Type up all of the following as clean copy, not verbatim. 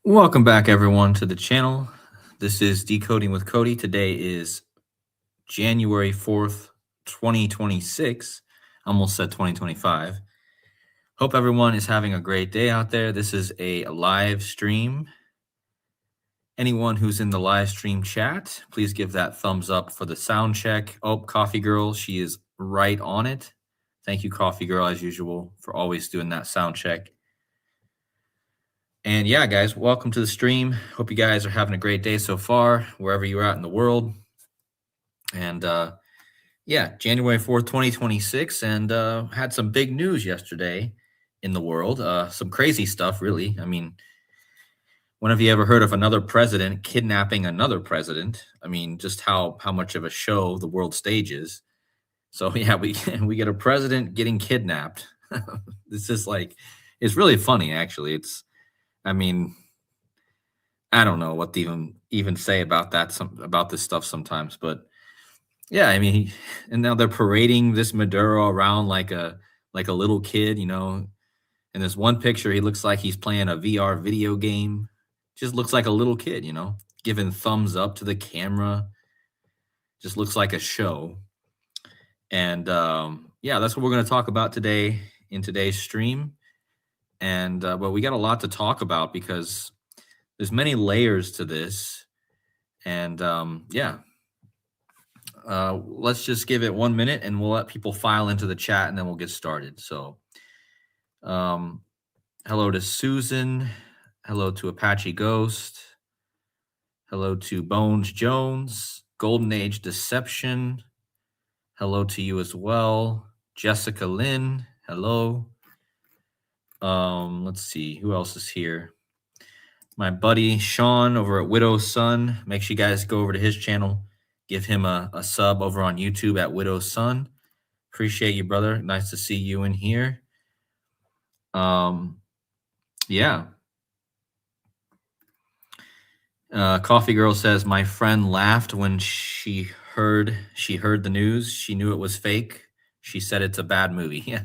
Welcome back, everyone, to the channel. This is Decoding with Cody. Today is January 4th, 2026. Almost said 2025. Hope everyone is having a great day out there. This is a live stream. Anyone who's in the live stream chat, please give that thumbs up for the sound check. Oh, Coffee Girl, she is right on it. Thank you, Coffee Girl, as usual, for always doing that sound check. And yeah, guys, welcome to the stream. Hope you guys are having a great day so far, wherever you're at in the world. And yeah, January 4th, 2026, and had some big news yesterday in the world. Some crazy stuff, really. I mean, when have you ever heard of another president kidnapping another president? I mean, just how much of a show the world stage is. So yeah, we get a president getting kidnapped. This is like, it's really funny, actually. I mean, I don't know what to even say about that about this stuff sometimes, but yeah, I mean, and now they're parading this Maduro around like a little kid, you know. In this one picture, he looks like he's playing a VR video game. Just looks like a little kid, you know, giving thumbs up to the camera. Just looks like a show. And yeah, that's what we're going to talk about today in today's stream. And well, we got a lot to talk about because there's many layers to this. And yeah, let's just give it 1 minute and we'll let people file into the chat and then we'll get started. So, hello to Susan. Hello to Apache Ghost. Hello to Bones Jones. Golden Age Deception. Hello to you as well. Jessica Lynn. Hello. Let's see who else is here. My buddy Sean over at Widow's Son. Make sure you guys go over to his channel. Give him a sub over on YouTube at Widow's Son. Appreciate you, brother. Nice to see you in here. Yeah. Coffee Girl says my friend laughed when she heard the news. She knew it was fake. She said it's a bad movie. Yeah,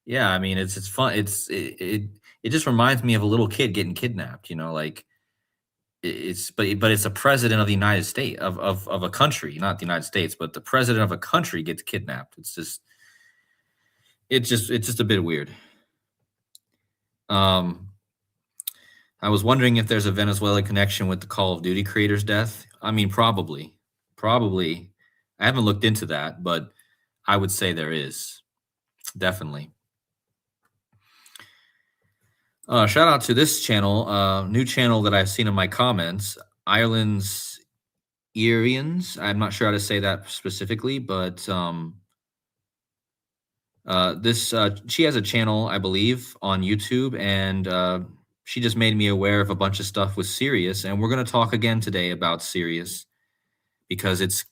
yeah. I mean, it's fun. It just reminds me of a little kid getting kidnapped. You know, like but it's a president of the United States of a country, not the United States, but the president of a country gets kidnapped. It's just a bit weird. I was wondering if there's a Venezuela connection with the Call of Duty creator's death. I mean, probably. I haven't looked into that, but I would say there is. Definitely. Shout out to this channel, new channel that I've seen in my comments, Ireland's Earians. I'm not sure how to say that specifically, but she has a channel, I believe, on YouTube, and she just made me aware of a bunch of stuff with Sirius, and we're going to talk again today about Sirius because it's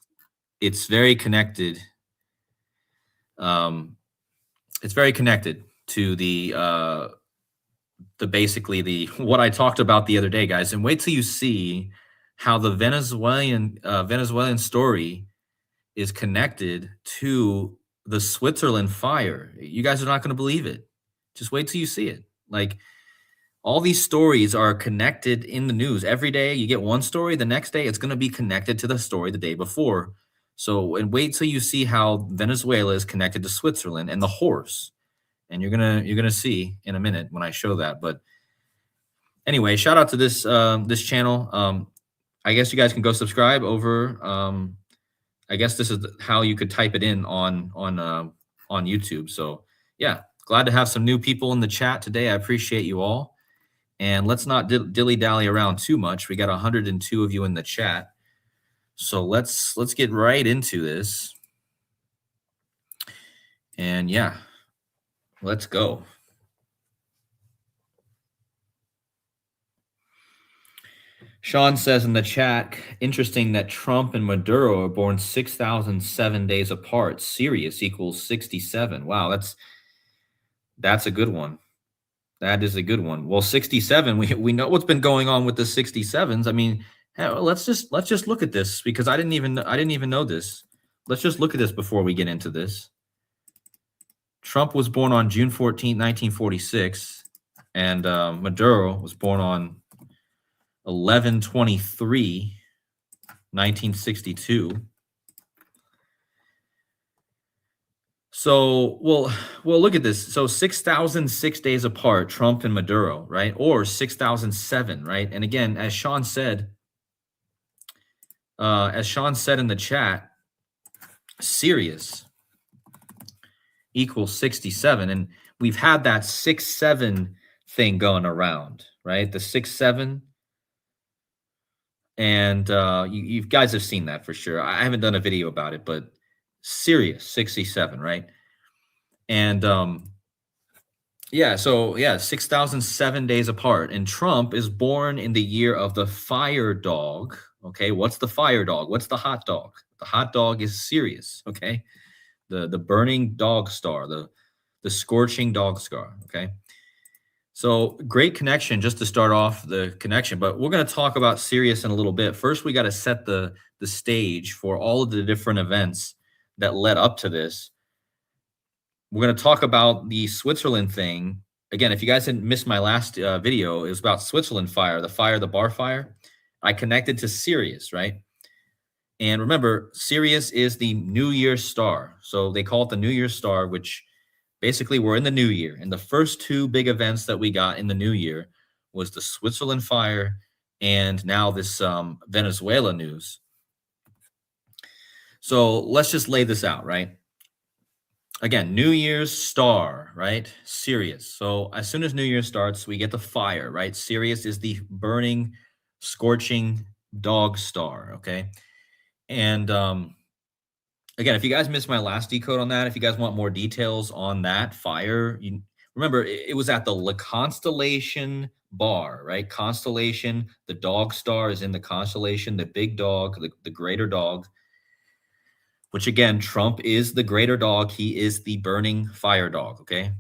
very connected. It's very connected to the basically the what I talked about the other day, guys. And wait till you see how the Venezuelan story is connected to the Switzerland fire. You guys are not going to believe it. Just wait till you see it. Like, all these stories are connected in the news. Every day you get one story, the next day it's going to be connected to the story the day before. So, and wait till you see how Venezuela is connected to Switzerland and the horse. And you're gonna see in a minute when I show that. But anyway, shout out to this this channel. I guess you guys can go subscribe over. I guess this is how you could type it in on YouTube. So yeah, glad to have some new people in the chat today. I appreciate you all. And let's not dilly-dally around too much. We got 102 of you in the chat. So let's get right into this. And yeah, let's go. Sean says in the chat, interesting that Trump and Maduro are born 6,007 days apart. Sirius equals 67. Wow, that's a good one. That is a good one. Well, 67, we know what's been going on with the 67s. I mean, let's just look at this because I didn't even know this. Let's just look at this before we get into this. Trump was born on June 14, 1946, and Maduro was born on 11/23, 1962. So, look at this. So 6,006 days apart, Trump and Maduro, right? Or 6,007, right? And again, as Sean said in the chat, Sirius equals 67. And we've had that 6-7 thing going around, right? The 6-7. And you guys have seen that for sure. I haven't done a video about it, but Sirius 67, right? And yeah, so yeah, 6,007 days apart. And Trump is born in the year of the fire dog. Okay, what's the fire dog? What's the hot dog? The hot dog is Sirius. Okay, the burning dog star, the scorching dog star. Okay, so great connection just to start off the connection. But we're going to talk about Sirius in a little bit. First, we got to set the stage for all of the different events that led up to this. We're going to talk about the Switzerland thing. Again, if you guys didn't miss my last video, it was about Switzerland fire, the bar fire. I connected to Sirius, right? And remember, Sirius is the New Year's star. So they call it the New Year's star, which basically we're in the new year. And the first two big events that we got in the new year was the Switzerland fire and now this Venezuela news. So let's just lay this out, right? Again, New Year's star, right? Sirius. So as soon as New Year starts, we get the fire, right? Sirius is the burning, scorching dog star, okay? And again, if you guys missed my last decode on that, if you guys want more details on that fire, you remember it was at the La Constellation bar, right? Constellation, the dog star is in the constellation, the big dog, the greater dog. Which again, Trump is the greater dog. He is the burning fire dog, okay?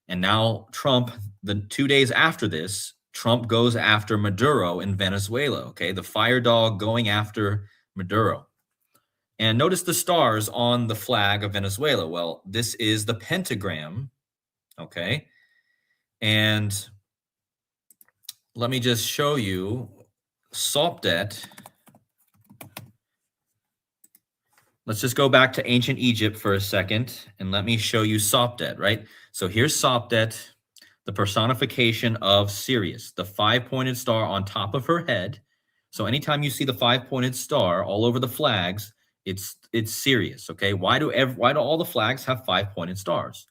And now Trump, the 2 days after this, Trump goes after Maduro in Venezuela, okay? The fire dog going after Maduro. And notice the stars on the flag of Venezuela. Well, this is the pentagram, okay? And let me just show you Sopdet. Let's just go back to ancient Egypt for a second, and let me show you Sopdet, right? So here's Sopdet, the personification of Sirius, the five-pointed star on top of her head. So anytime you see the five-pointed star all over the flags, it's Sirius, okay? Why do all the flags have five-pointed stars?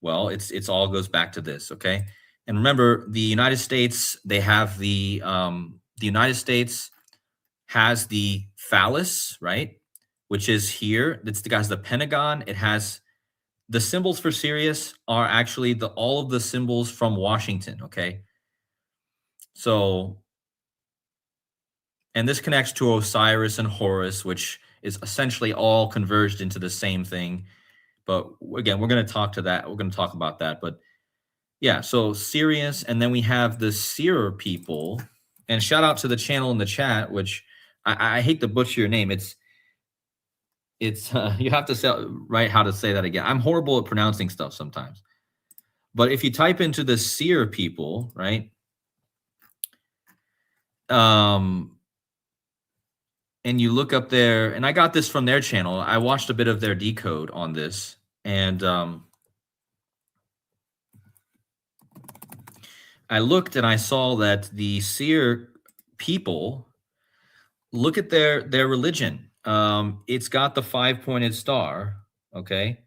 Well, it's all goes back to this, okay? And remember, the United States, they have the United States has the phallus, right? Which is here. It's the Pentagon. It has the symbols for Sirius are actually all of the symbols from Washington. Okay. So, and this connects to Osiris and Horus, which is essentially all converged into the same thing. But again, we're going to talk to that. We're going to talk about that. But yeah, so Sirius, and then we have the Seer people. And shout out to the channel in the chat, which I hate to butcher your name. It's you have to write how to say that again. I'm horrible at pronouncing stuff sometimes. But if you type into the Seer people, right? And you look up there, and I got this from their channel. I watched a bit of their decode on this, and I looked and I saw that the Seer people, look at their religion. It's got the five-pointed star, okay?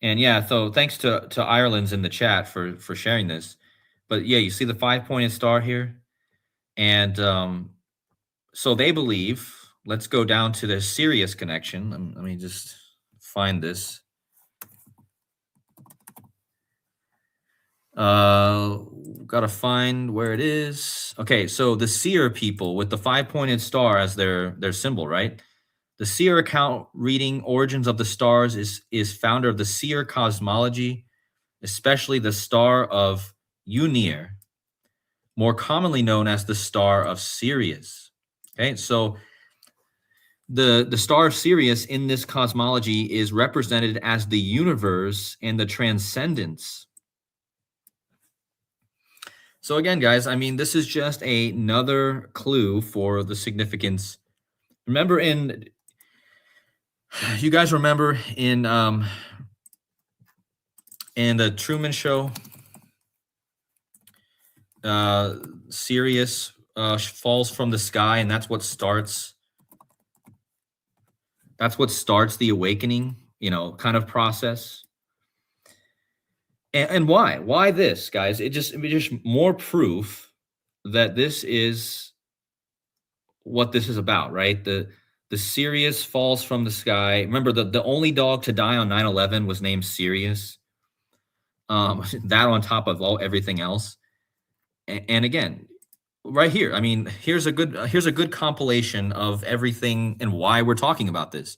And yeah, so thanks to Ireland's in the chat for sharing this. But yeah, you see the five-pointed star here? And so they believe, let's go down to the Sirius connection. Let me just find this. Gotta find where it is. Okay, so the Seer people with the five-pointed star as their symbol, right? The Seer account reading origins of the stars is founder of the Seer cosmology, especially the star of Unir, more commonly known as the star of Sirius. Okay, so the star of Sirius in this cosmology is represented as the universe and the transcendence. So again, guys, I mean, this is just another clue for the significance. Remember in you guys remember in the Truman Show, uh Sirius falls from the sky, and that's what starts the awakening, kind of process. And why this, guys? It just more proof that this is what this is about, right? The Sirius falls from the sky. Remember, the only dog to die on 9/11 was named Sirius. That on top of everything else. And again, right here, I mean, here's a good compilation of everything and why we're talking about this.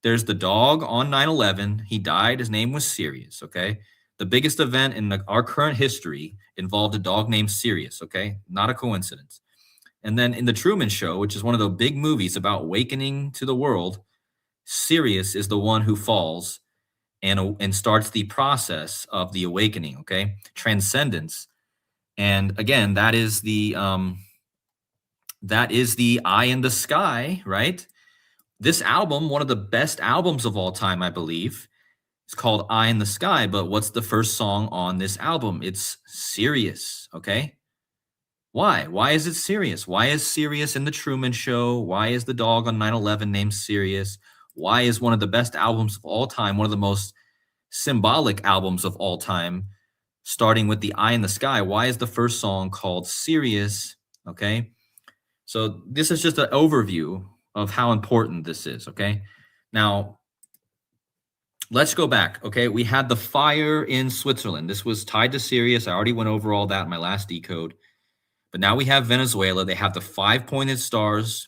There's the dog on 9/11. He died. His name was Sirius, okay? The biggest event in our current history involved a dog named Sirius, okay? Not a coincidence. And then in the Truman Show, which is one of the big movies about awakening to the world, Sirius is the one who falls and starts the process of the awakening, okay? Transcendence. And again, that is the eye in the sky, right? This album, one of the best albums of all time, I believe. It's called Eye in the Sky, but what's the first song on this album? It's Sirius, okay? Why? Why is it Sirius? Why is Sirius in the Truman Show? Why is the dog on 9/11 named Sirius? Why is one of the best albums of all time, one of the most symbolic albums of all time, starting with the Eye in the Sky? Why is the first song called Sirius? Okay? So this is just an overview of how important this is, okay? Now, let's go back, okay? We had the fire in Switzerland. This was tied to Sirius. I already went over all that in my last decode. But now we have Venezuela. They have the 5-pointed stars.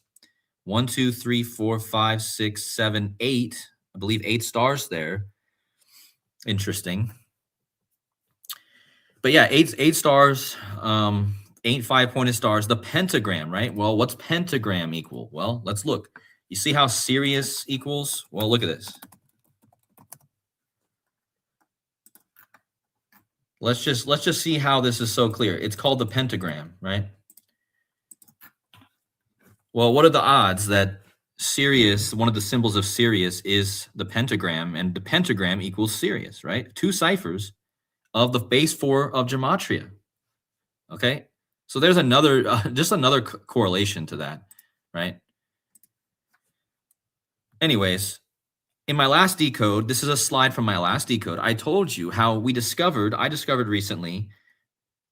1, 2, 3, 4, 5, 6, 7, 8. I believe 8 stars there. Interesting. But yeah, eight stars, 8 5-pointed stars. The pentagram, right? Well, what's pentagram equal? Well, let's look. You see how Sirius equals? Well, look at this. Let's just see how this is so clear. It's called the pentagram, right? Well, what are the odds that Sirius, one of the symbols of Sirius, is the pentagram, and the pentagram equals Sirius, right? 2 ciphers of the base 4 of gematria. Okay, so there's another just another correlation to that, right? Anyways, in my last decode, this is a slide from my last decode. I told you how I discovered recently,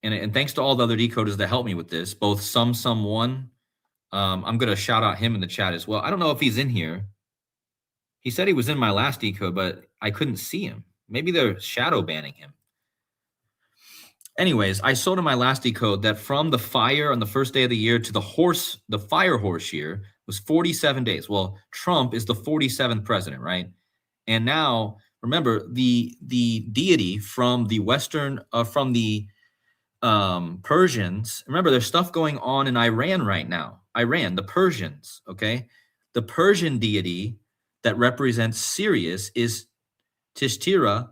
and thanks to all the other decoders that helped me with this, both Someone. I'm gonna shout out him in the chat as well. I don't know if he's in here. He said he was in my last decode, but I couldn't see him. Maybe they're shadow banning him. Anyways, I showed in my last decode that from the fire on the first day of the year to the fire horse year was 47 days. Well, Trump is the 47th president, right? And now, remember, the deity from the from the Persians. Remember, there's stuff going on in Iran right now. Iran, the Persians, okay? The Persian deity that represents Sirius is Tishtira,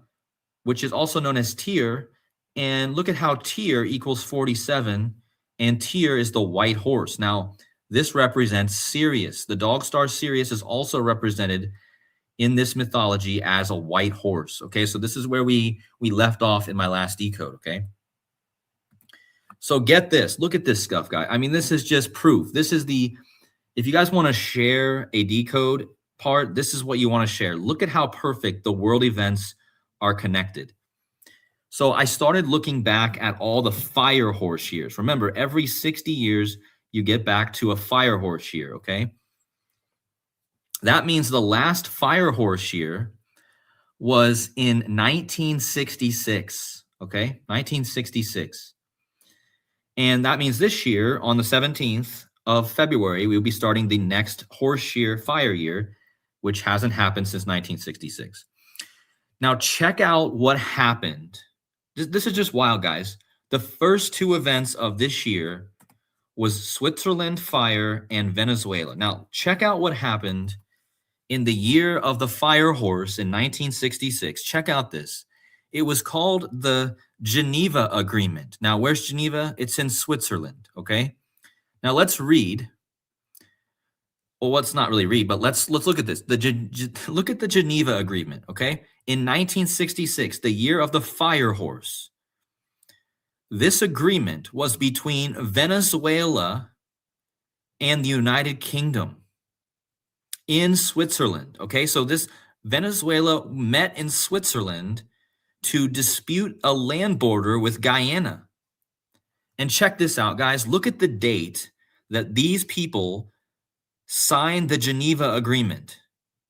which is also known as Tyr. And look at how Tyr equals 47, and Tyr is the white horse. Now, this represents Sirius. The dog star Sirius is also represented in this mythology as a white horse, okay? So this is where we left off in my last decode, okay? So get this. Look at this stuff, guy. I mean, this is just proof. This is if you guys want to share a decode part, this is what you want to share. Look at how perfect the world events are connected. So I started looking back at all the fire horse years. Remember, every 60 years, you get back to a fire horse year, okay? That means the last fire horse year was in 1966, okay? 1966. And that means this year, on the 17th of February, we'll be starting the next horse year, fire year, which hasn't happened since 1966. Now, check out what happened. This is just wild, guys. The first 2 events of this year was Switzerland fire and Venezuela. Now, check out what happened in the year of the fire horse in 1966. Check out this. It was called the Geneva Agreement. Now, where's Geneva? It's in Switzerland, okay? Now let's read. Well, let's not really read, but let's look at this. Look at the Geneva Agreement, okay? In 1966, the year of the fire horse, this agreement was between Venezuela and the United Kingdom in Switzerland, okay? So this Venezuela met in Switzerland to dispute a land border with Guyana. And check this out, guys. Look at the date that these people signed the Geneva Agreement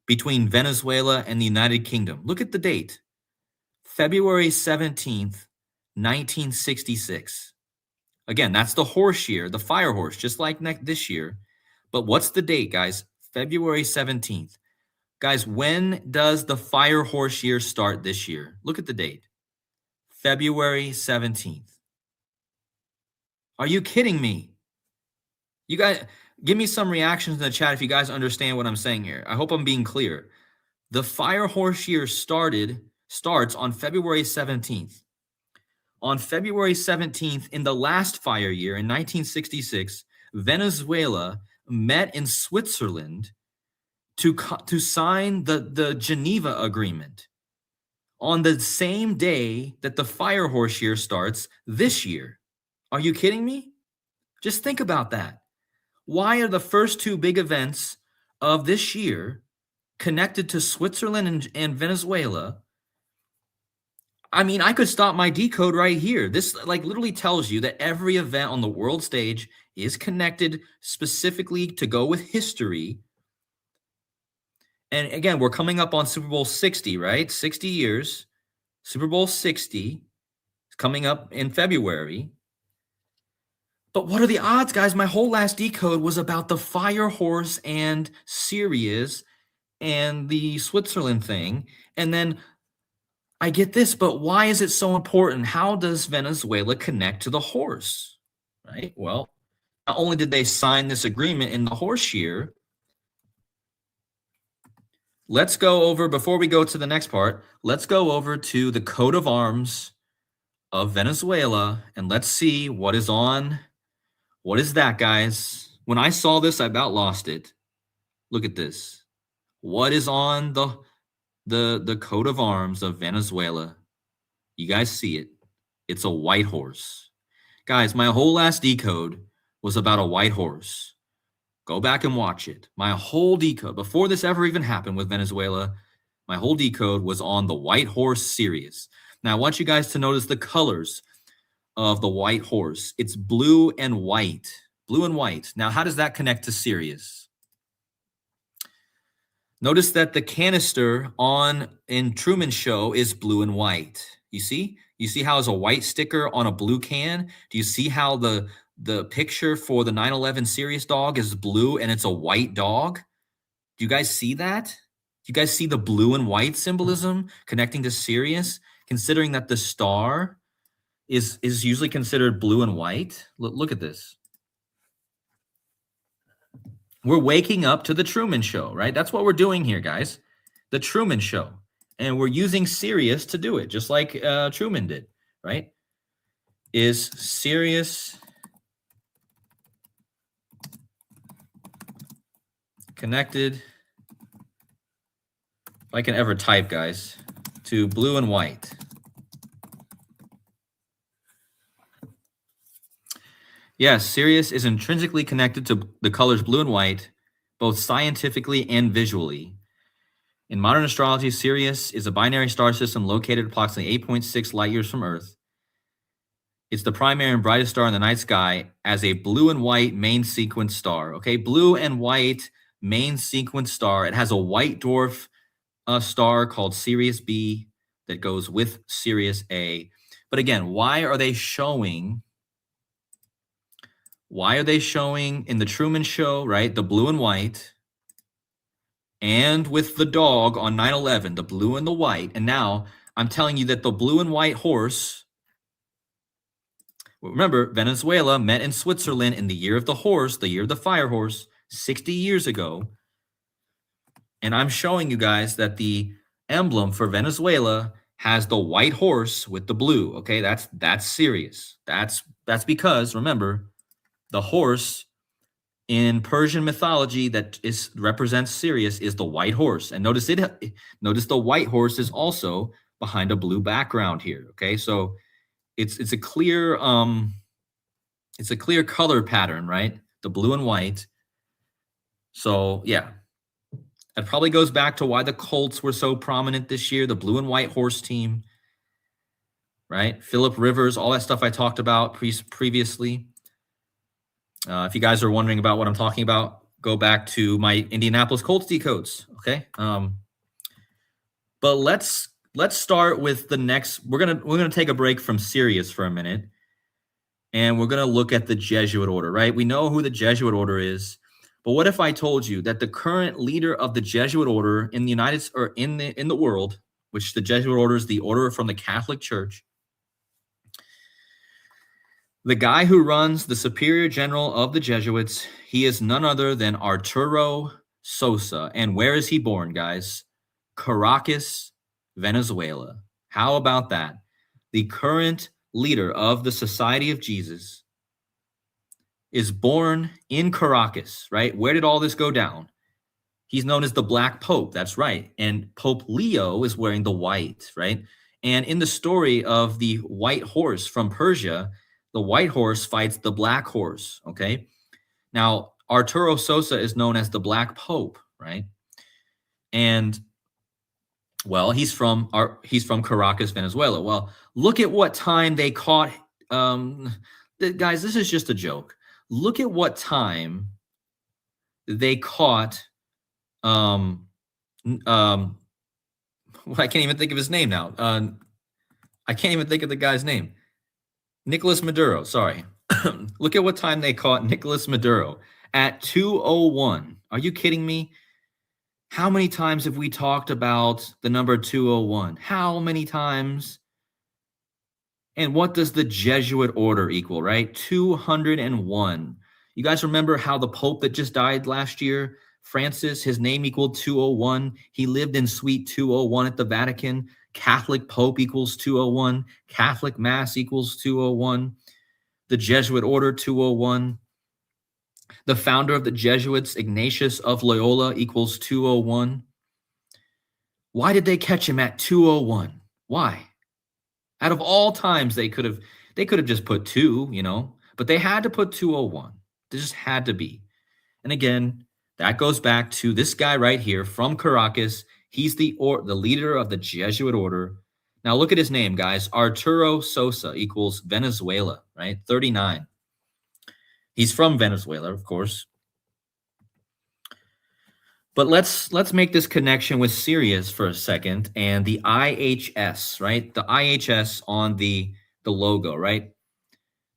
between Venezuela and the United Kingdom. Look at the date. February 17th, 1966. Again, that's the horse year, the fire horse, just like this year. But what's the date, guys? February 17th. Guys, when does the fire horse year start this year? Look at the date. February 17th. Are you kidding me? You guys, give me some reactions in the chat if you guys understand what I'm saying here. I hope I'm being clear. The fire horse year starts on February 17th. On February 17th, in the last fire year in 1966, Venezuela met in Switzerland to sign the Geneva Agreement on the same day that the fire horse year starts this year. Are you kidding me? Just think about that. Why are the first two big events of this year connected to Switzerland and Venezuela? I mean, I could stop my decode right here. This like literally tells you that every event on the world stage is connected specifically to go with history. And again, we're coming up on Super Bowl 60, right? 60 years. Super Bowl 60 is coming up in February. But what are the odds, guys? My whole last decode was about the fire horse and Sirius and the Switzerland thing. And then I get this, but why is it so important? How does Venezuela connect to the horse? Right? Well, not only did they sign this agreement in the horse year, let's go over, before we go to the next part, let's go over to the coat of arms of Venezuela and let's see what is on. What is that, guys? When I saw this, I about lost it. Look at this. What is on the coat of arms of Venezuela? You guys see it. It's a white horse. Guys, my whole last decode was about a white horse. Go back and watch it. My whole decode, before this ever even happened with Venezuela, my whole decode was on the white horse Sirius. Now, I want you guys to notice the colors of the white horse. It's blue and white. Blue and white. Now, how does that connect to Sirius? Notice that the canister in Truman Show is blue and white. You see? You see how there's a white sticker on a blue can? Do you see how the picture for the 9/11 Sirius dog is blue and it's a white dog? Do you guys see that? Do you guys see the blue and white symbolism connecting to Sirius, considering that the star is usually considered blue and white? Look at this. We're waking up to the Truman Show, right? That's what we're doing here, guys. The Truman Show. And we're using Sirius to do it, just like Truman did, right? Is Sirius connected, if I can ever type, guys, to blue and white? Yes, Sirius is intrinsically connected to the colors blue and white, both scientifically and visually. In modern astrology, Sirius is a binary star system located approximately 8.6 light years from Earth. It's the primary and brightest star in the night sky as a blue and white main sequence star. Okay, blue and white main sequence star. It has a white dwarf star called Sirius B that goes with Sirius A. But again, why are they showing in the Truman Show, right, the blue and white, and with the dog on 9/11, the blue and the white? And now I'm telling you that the blue and white horse, remember, Venezuela met in Switzerland in the year of the horse, the year of the fire horse, 60 years ago. And I'm showing you guys that the emblem for Venezuela has the white horse with the blue. Okay, that's Sirius. That's because remember, the horse in Persian mythology that is represents Sirius is the white horse. And notice the white horse is also behind a blue background here. Okay, so it's a clear color pattern, right? The blue and white. So yeah, that probably goes back to why the Colts were so prominent this year, the blue and white horse team, right? Phillip Rivers, all that stuff I talked about previously. If you guys are wondering about what I'm talking about, go back to my Indianapolis Colts decodes, okay? But let's start with the next. We're gonna take a break from Sirius for a minute, and we're gonna look at the Jesuit order, right? We know who the Jesuit order is, but what if I told you that the current leader of the Jesuit order in the in the world, which the Jesuit order is the order from the Catholic Church, the guy who runs the superior general of the Jesuits, he is none other than Arturo Sosa. And where is he born, guys? Caracas, Venezuela. How about that? The current leader of the Society of Jesus is born in Caracas, right? Where did all this go down? He's known as the Black Pope. That's right. And Pope Leo is wearing the white, right? And in the story of the white horse from Persia, the white horse fights the black horse, okay? Now, Arturo Sosa is known as the Black Pope, right? And, well, he's from Caracas, Venezuela. Well, look at what time they caught, guys, this is just a joke. Look at what time they caught, I can't even think of his name now. I can't even think of the guy's name. Nicolas Maduro, sorry. Look at what time they caught Nicolas Maduro at 2:01. Are you kidding me? How many times have we talked about the number 2:01? How many times? And what does the Jesuit order equal, right? 201. You guys remember how the Pope that just died last year, Francis, his name equaled 201. He lived in suite 201 at the Vatican. Catholic Pope equals 201. Catholic Mass equals 201. The Jesuit order 201. The founder of the Jesuits, Ignatius of Loyola, equals 201. Why did they catch him at 2:01? Why? Out of all times, they could have just put 2, but they had to put 2:01. They just had to be. And again, that goes back to this guy right here from Caracas. He's the leader of the Jesuit order. Now look at his name, guys. Arturo Sosa equals Venezuela, right? 39. He's from Venezuela, of course. But let's make this connection with Sirius for a second and the IHS, right? The IHS on the logo, right?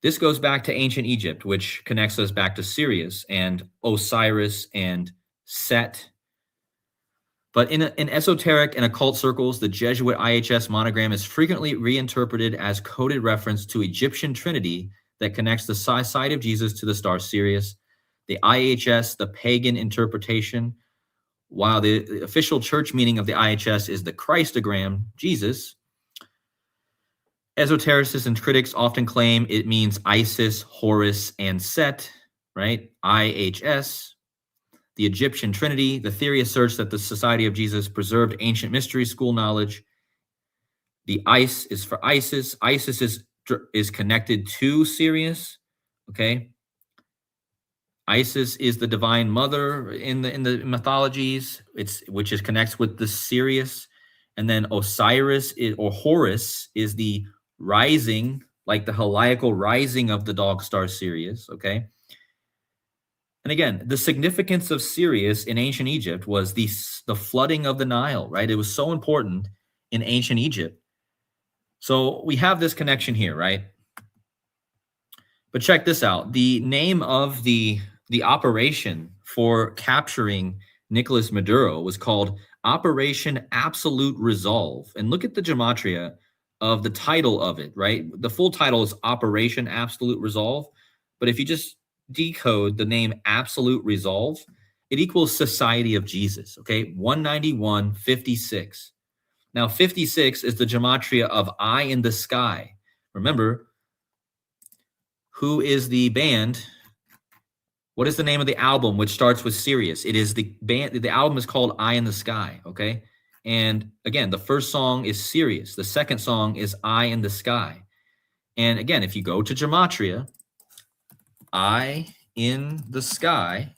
This goes back to ancient Egypt, which connects us back to Sirius and Osiris and Set. But in esoteric and occult circles, the Jesuit IHS monogram is frequently reinterpreted as coded reference to Egyptian Trinity that connects the side of Jesus to the star Sirius. The IHS, the pagan interpretation, while the official church meaning of the IHS is the Christogram, Jesus. Esotericists and critics often claim it means Isis, Horus, and Set, right? IHS. The Egyptian Trinity. The theory asserts that the Society of Jesus preserved ancient mystery school knowledge. The ICE is for Isis. Isis is connected to Sirius. Okay. Isis is the divine mother in the mythologies. Which connects with the Sirius, and then Osiris or Horus is the rising, like the heliacal rising of the dog star Sirius. Okay. And again, the significance of Sirius in ancient Egypt was the flooding of the Nile, right? It was so important in ancient Egypt. So we have this connection here, right? But check this out. The name of the operation for capturing Nicolas Maduro was called Operation Absolute Resolve. And look at the gematria of the title of it, right? The full title is Operation Absolute Resolve. But if you just decode the name Absolute Resolve, it equals Society of Jesus, okay? 191.56. Now, 56 is the gematria of Eye in the Sky. Remember, who is the band? What is the name of the album which starts with Sirius? It is the band. The album is called Eye in the Sky, okay? And again, the first song is Sirius. The second song is Eye in the Sky. And again, if you go to gematria, Eye in the Sky,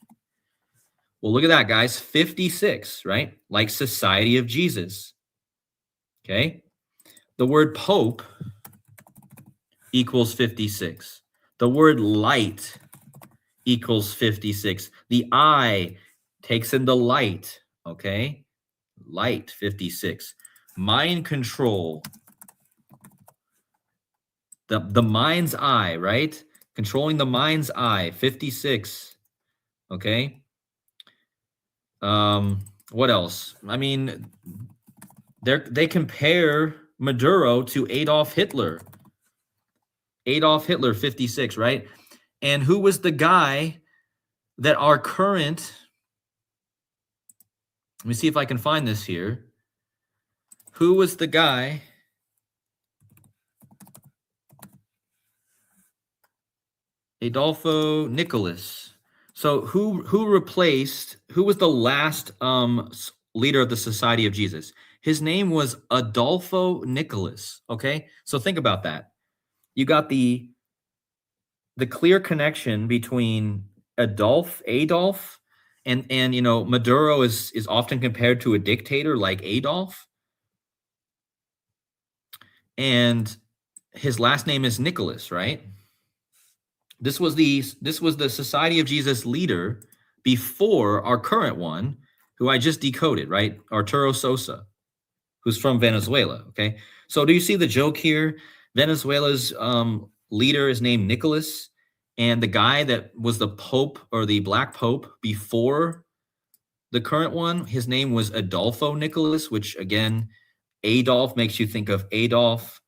well, look at that, guys. 56, right? Like Society of Jesus. Okay. The word Pope equals 56. The word light equals 56. The eye takes in the light. Okay. Light, 56. Mind control. The mind's eye, right? Controlling the mind's eye, 56. Okay. What else? I mean, they compare Maduro to Adolf Hitler. Adolf Hitler, 56, right? And who was the guy that our current, let me see if I can find this here. Who was the guy? Adolfo Nicholas. So who was the last leader of the Society of Jesus? His name was Adolfo Nicholas. Okay, so think about that. You got the clear connection between Adolf, and Maduro is often compared to a dictator like Adolf, and his last name is Nicholas, right? This was the Society of Jesus leader before our current one, who I just decoded, right? Arturo Sosa, who's from Venezuela. Okay, so do you see the joke here? Venezuela's leader is named Nicholas, and the guy that was the Pope or the Black Pope before the current one, his name was Adolfo Nicholas, which again, Adolf makes you think of Adolf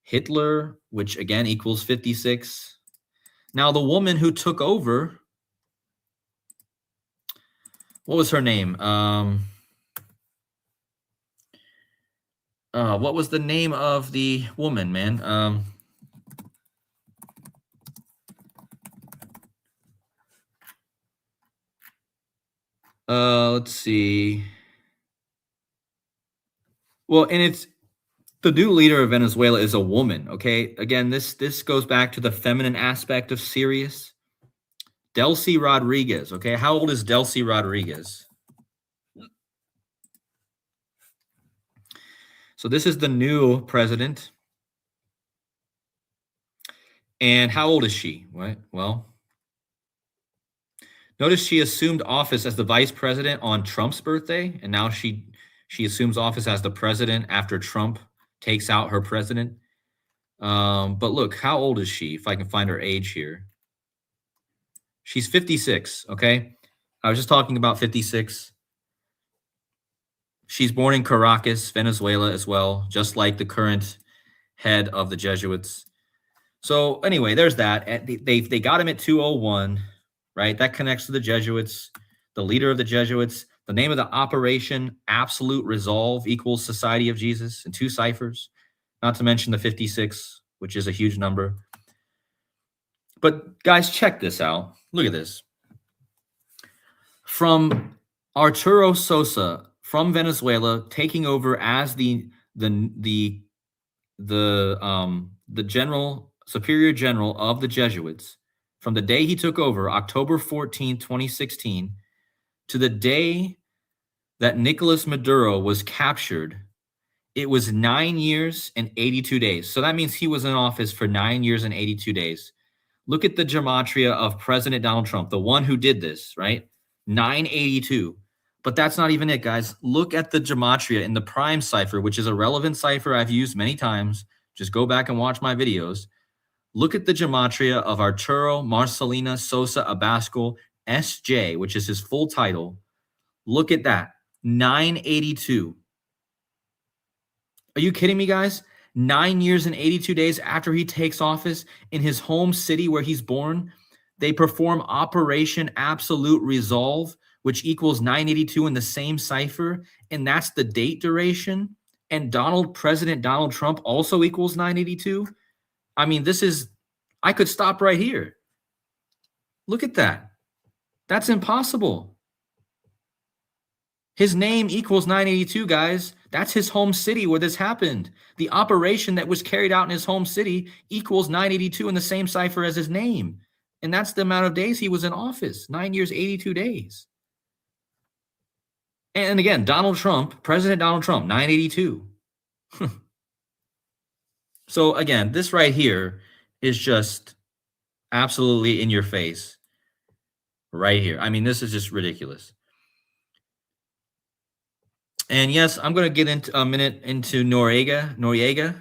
Hitler, which again equals 56. Now, the woman who took over, what was her name? What was the name of the woman, man? Let's see. Well, and it's the new leader of Venezuela is a woman. Okay, again, this goes back to the feminine aspect of Sirius. Delcy Rodriguez. Okay, how old is Delcy Rodriguez? So this is the new president. And how old is she? What? Well, notice she assumed office as the vice president on Trump's birthday, and now she assumes office as the president after Trump takes out her president. But look, how old is she? If I can find her age here. She's 56, okay? I was just talking about 56. She's born in Caracas, Venezuela as well, just like the current head of the Jesuits. So anyway, there's that. They got him at 201, right? That connects to the Jesuits, the leader of the Jesuits. The name of the operation, Absolute Resolve, equals Society of Jesus in 2 ciphers, not to mention the 56, which is a huge number. But guys, check this out. Look at this. From Arturo Sosa from Venezuela taking over as the general, superior general of the Jesuits, from the day he took over, October 14, 2016, to the day that Nicolas Maduro was captured, it was 9 years and 82 days. So that means he was in office for 9 years and 82 days. Look at the gematria of President Donald Trump, the one who did this, right? 982. But that's not even it, guys. Look at the gematria in the prime cipher, which is a relevant cipher I've used many times. Just go back and watch my videos. Look at the gematria of Arturo Marcelino Sosa Abascal, SJ, which is his full title. Look at that, 982. Are you kidding me, guys? 9 years and 82 days after he takes office in his home city where he's born, they perform Operation Absolute Resolve, which equals 982 in the same cipher, and that's the date duration. and President Donald Trump also equals 982. I mean, I could stop right here. Look at that. That's impossible. His name equals 982, guys. That's his home city where this happened. The operation that was carried out in his home city equals 982 in the same cipher as his name. And that's the amount of days he was in office, 9 years, 82 days. And again, President Donald Trump, 982. So again, this right here is just absolutely in your face right here. I mean, this is just ridiculous. And yes, I'm going to get into a minute into Noriega.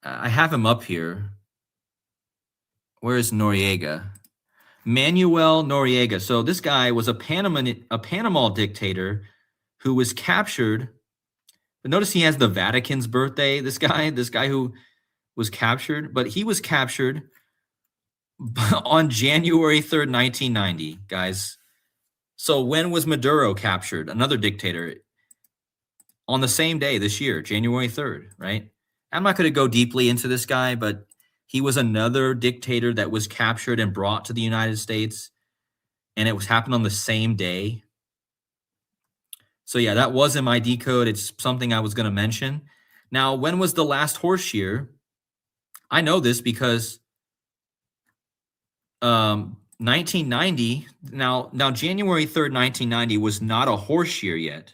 I have him up here. Where is Noriega? Manuel Noriega. So this guy was a Panama dictator who was captured. But notice he has the Vatican's birthday. This guy who was captured, but he was captured on January 3rd, 1990, guys. So when was Maduro captured? Another dictator on the same day this year, January 3rd, right? I'm not going to go deeply into this guy, but he was another dictator that was captured and brought to the United States, and it happened on the same day. So yeah, that was in my decode. It's something I was going to mention. Now, when was the last horse year? I know this because 1990. Now January 3rd, 1990 was not a horse year yet.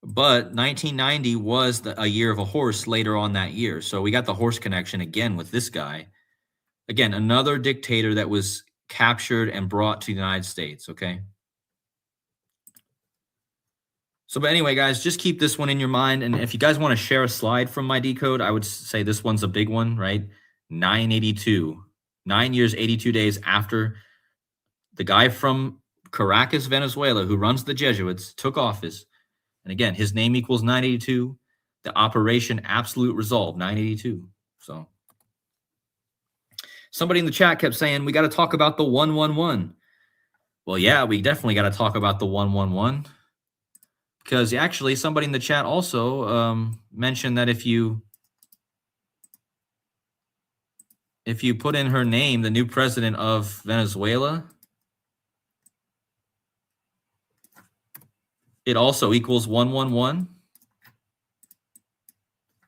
But 1990 was a year of a horse later on that year. So we got the horse connection again with this guy. Again, another dictator that was captured and brought to the United States, okay? So, but anyway, guys, just keep this one in your mind. And if you guys want to share a slide from my decode, I would say this one's a big one, right? 982. 9 years, 82 days after the guy from Caracas, Venezuela, who runs the Jesuits, took office. And again, his name equals 982. The operation absolute resolve, 982. So somebody in the chat kept saying, we got to talk about the 111. Well, yeah, we definitely got to talk about the 111. Because actually, somebody in the chat also mentioned that if you put in her name, the new president of Venezuela, it also equals 111.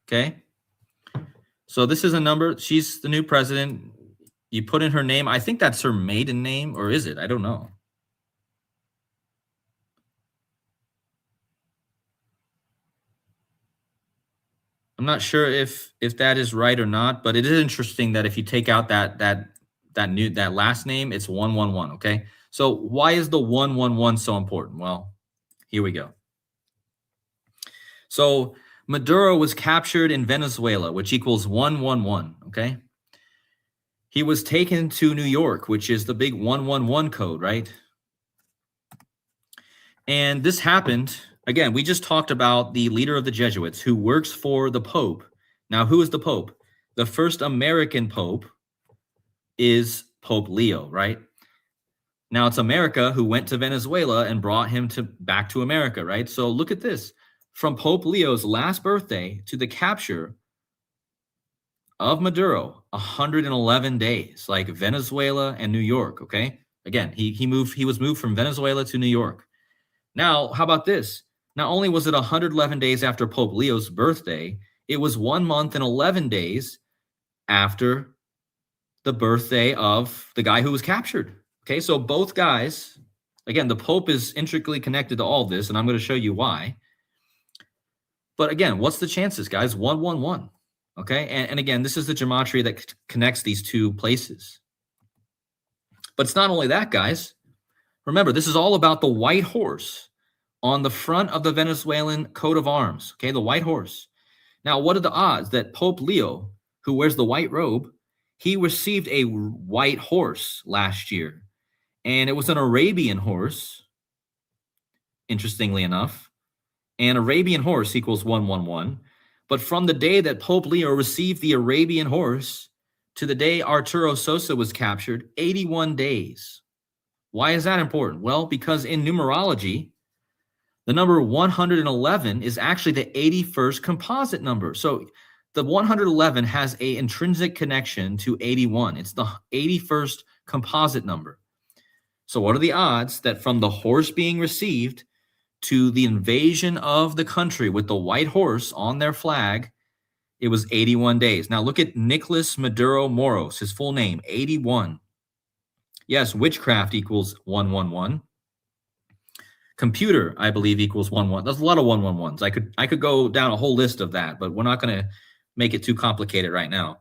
Okay. So this is a number. She's the new president. You put in her name. I think that's her maiden name, or is it? I don't know. I'm not sure if that is right or not, but it is interesting that if you take out that last name, it's 111. Okay. So why is the 111 so important? Well, here we go. So Maduro was captured in Venezuela, which equals 111. Okay. He was taken to New York, which is the big 111 code, right? And this happened. Again, we just talked about the leader of the Jesuits who works for the Pope. Now, who is the Pope? The first American Pope is Pope Leo, right? Now, it's America who went to Venezuela and brought him back to America, right? So look at this. From Pope Leo's last birthday to the capture of Maduro, 111 days, like Venezuela and New York, okay? Again, he was moved from Venezuela to New York. Now, how about this? Not only was it 111 days after Pope Leo's birthday, it was 1 month and 11 days after the birthday of the guy who was captured. Okay, so both guys, again, the Pope is intricately connected to all this, and I'm going to show you why. But again, what's the chances, guys? 111. Okay, and again, this is the gematria that connects these two places. But it's not only that, guys. Remember, this is all about the white horse on the front of the Venezuelan coat of arms, okay, the white horse. Now, what are the odds that Pope Leo, who wears the white robe, he received a white horse last year, and it was an Arabian horse, interestingly enough, and Arabian horse equals 111, but from the day that Pope Leo received the Arabian horse to the day Arturo Sosa was captured, 81 days. Why is that important? Well, because in numerology, The number 111 is actually the 81st composite number. So the 111 has an intrinsic connection to 81. It's the 81st composite number. So what are the odds that from the horse being received to the invasion of the country with the white horse on their flag, it was 81 days. Now look at Nicolas Maduro Moros, his full name, 81. Yes, witchcraft equals 111. Computer, I believe, equals 1-1. There's a lot of 1-1-1s. I could go down a whole list of that, but we're not going to make it too complicated right now.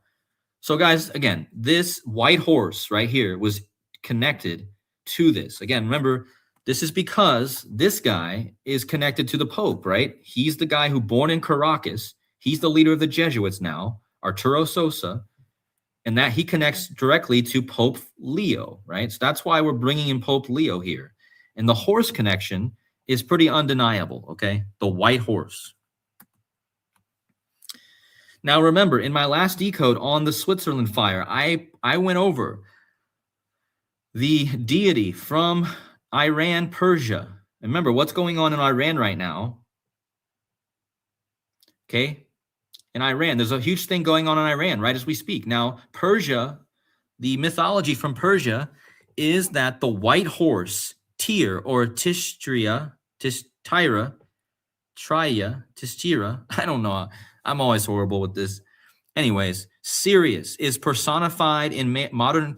So guys, again, this white horse right here was connected to this. Again, remember, this is because this guy is connected to the Pope, right? He's the guy who born in Caracas. He's the leader of the Jesuits now, Arturo Sosa, and that he connects directly to Pope Leo, right? So that's why we're bringing in Pope Leo here. And the horse connection is pretty undeniable, okay? The white horse. Now, remember, in my last decode on the Switzerland fire, I went over the deity from Iran, Persia. Remember, what's going on in Iran right now? Okay? In Iran, there's a huge thing going on in Iran right as we speak. Now, Persia, the mythology from Persia is that the white horse, Tyr or Tishtira, I don't know. I'm always horrible with this. Anyways, Sirius is personified in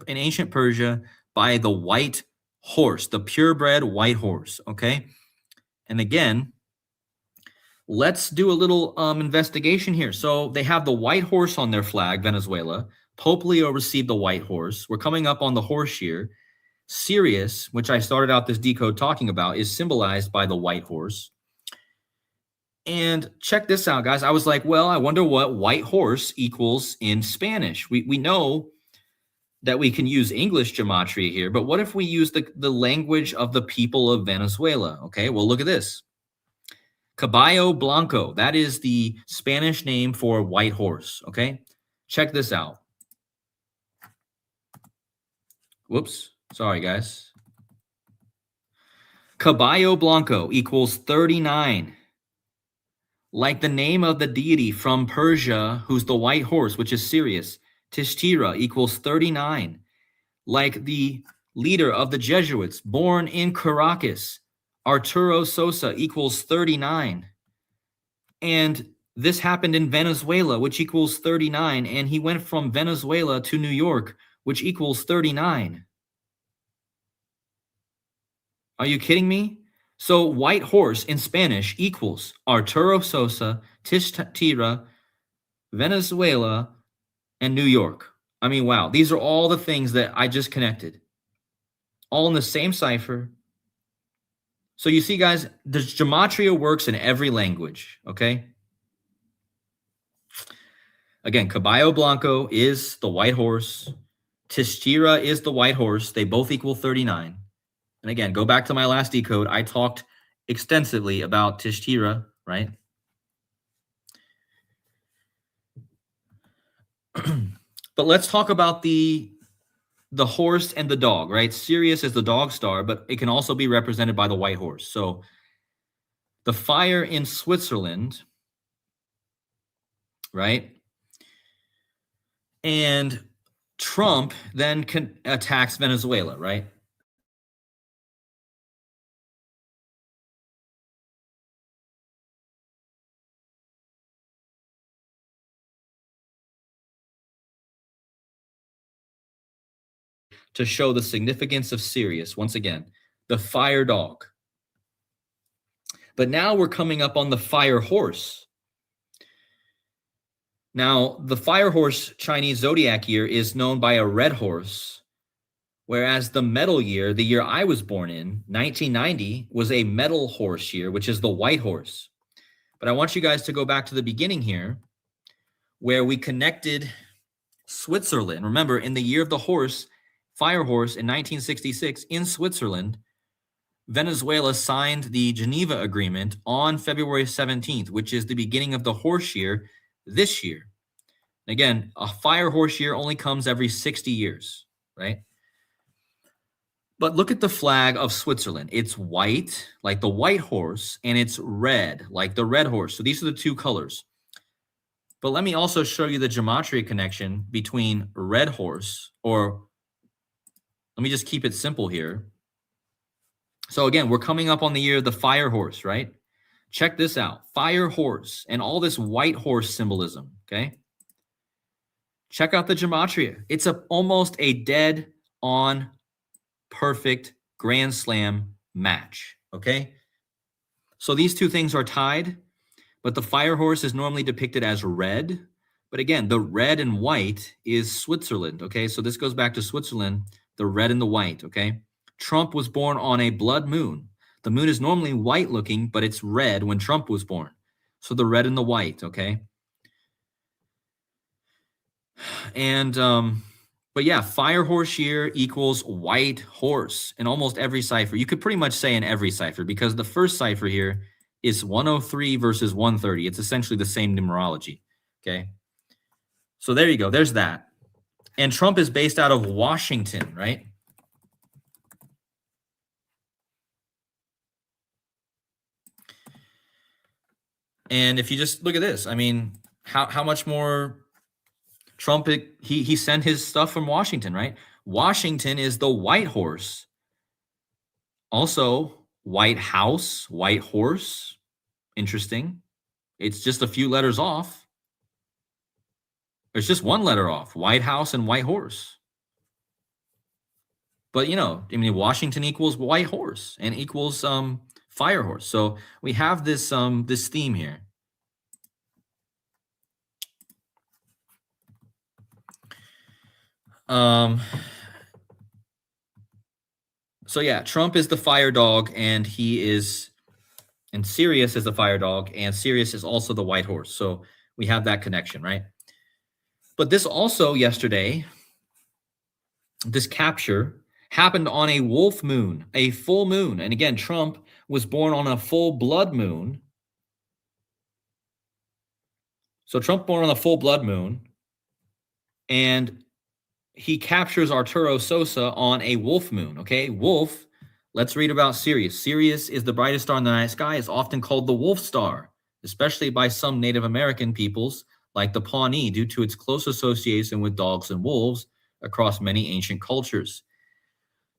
ancient Persia by the white horse, the purebred white horse, okay? And again, let's do a little investigation here. So they have the white horse on their flag, Venezuela. Pope Leo received the white horse. We're coming up on the horse year. Sirius, which I started out this decode talking about, is symbolized by the white horse. And check this out, guys. I was like, well, I wonder what white horse equals in Spanish. We know that we can use English gematria here, but what if we use the language of the people of Venezuela? Okay, well, look at this. Caballo Blanco, that is the Spanish name for white horse, okay? Check this out. Whoops, sorry, guys. Caballo Blanco equals 39. Like the name of the deity from Persia, who's the white horse, which is Sirius, Tishtira equals 39. Like the leader of the Jesuits, born in Caracas, Arturo Sosa equals 39. And this happened in Venezuela, which equals 39. And he went from Venezuela to New York, which equals 39. Are you kidding me? So white horse in Spanish equals Arturo Sosa, Tishtira, Venezuela, and New York. I mean, wow. These are all the things that I just connected. All in the same cipher. So you see, guys, the gematria works in every language, okay? Again, Caballo Blanco is the white horse. Tishtira is the white horse. They both equal 39. And again, go back to my last decode. I talked extensively about Tishtira, right? But let's talk about the horse and the dog, right? Sirius is the dog star, but it can also be represented by the white horse. So the fire in Switzerland, right? And Trump then attacks Venezuela, right? To show the significance of Sirius, once again, the fire dog. But now we're coming up on the fire horse. Now, the fire horse Chinese zodiac year is known by a red horse, whereas the metal year, the year I was born in, 1990, was a metal horse year, which is the white horse. But I want you guys to go back to the beginning here, where we connected Switzerland. Remember, in the year of the horse, fire horse in 1966 in Switzerland, Venezuela signed the Geneva Agreement on February 17th, which is the beginning of the horse year this year. Again, a fire horse year only comes every 60 years, right? But look at the flag of Switzerland. It's white, like the white horse, and it's red, like the red horse. So these are the two colors. But let me also show you the gematria connection between red horse, or let me just keep it simple here. So again, we're coming up on the year of the fire horse, right? Check this out. Fire horse and all this white horse symbolism, okay? Check out the gematria. It's almost a dead on perfect Grand Slam match, okay? So these two things are tied, but the fire horse is normally depicted as red. But again, the red and white is Switzerland, okay? So this goes back to Switzerland, the red and the white, okay? Trump was born on a blood moon. The moon is normally white looking, but it's red when Trump was born. So the red and the white, okay? And, but yeah, fire horse year equals white horse in almost every cipher. You could pretty much say in every cipher, because the first cipher here is 103 versus 130. It's essentially the same numerology, okay? So there you go. There's that. And Trump is based out of Washington, right? And if you just look at this, I mean, how much more Trump, he sent his stuff from Washington, right? Washington is the white horse. Also, White House, white horse. Interesting. It's just a few letters off. There's just one letter off, White House and white horse. But, you know, I mean, Washington equals white horse and equals fire horse. So we have this this theme here. So yeah, Trump is the fire dog, and Sirius is the fire dog, and Sirius is also the white horse. So we have that connection, right? But this also yesterday, this capture happened on a wolf moon, a full moon. And again, Trump was born on a full blood moon. So Trump born on a full blood moon, and he captures Arturo Sosa on a wolf moon, okay? Wolf, let's read about Sirius. Sirius is the brightest star in the night sky. It's often called the wolf star, especially by some Native American peoples like the Pawnee, due to its close association with dogs and wolves across many ancient cultures.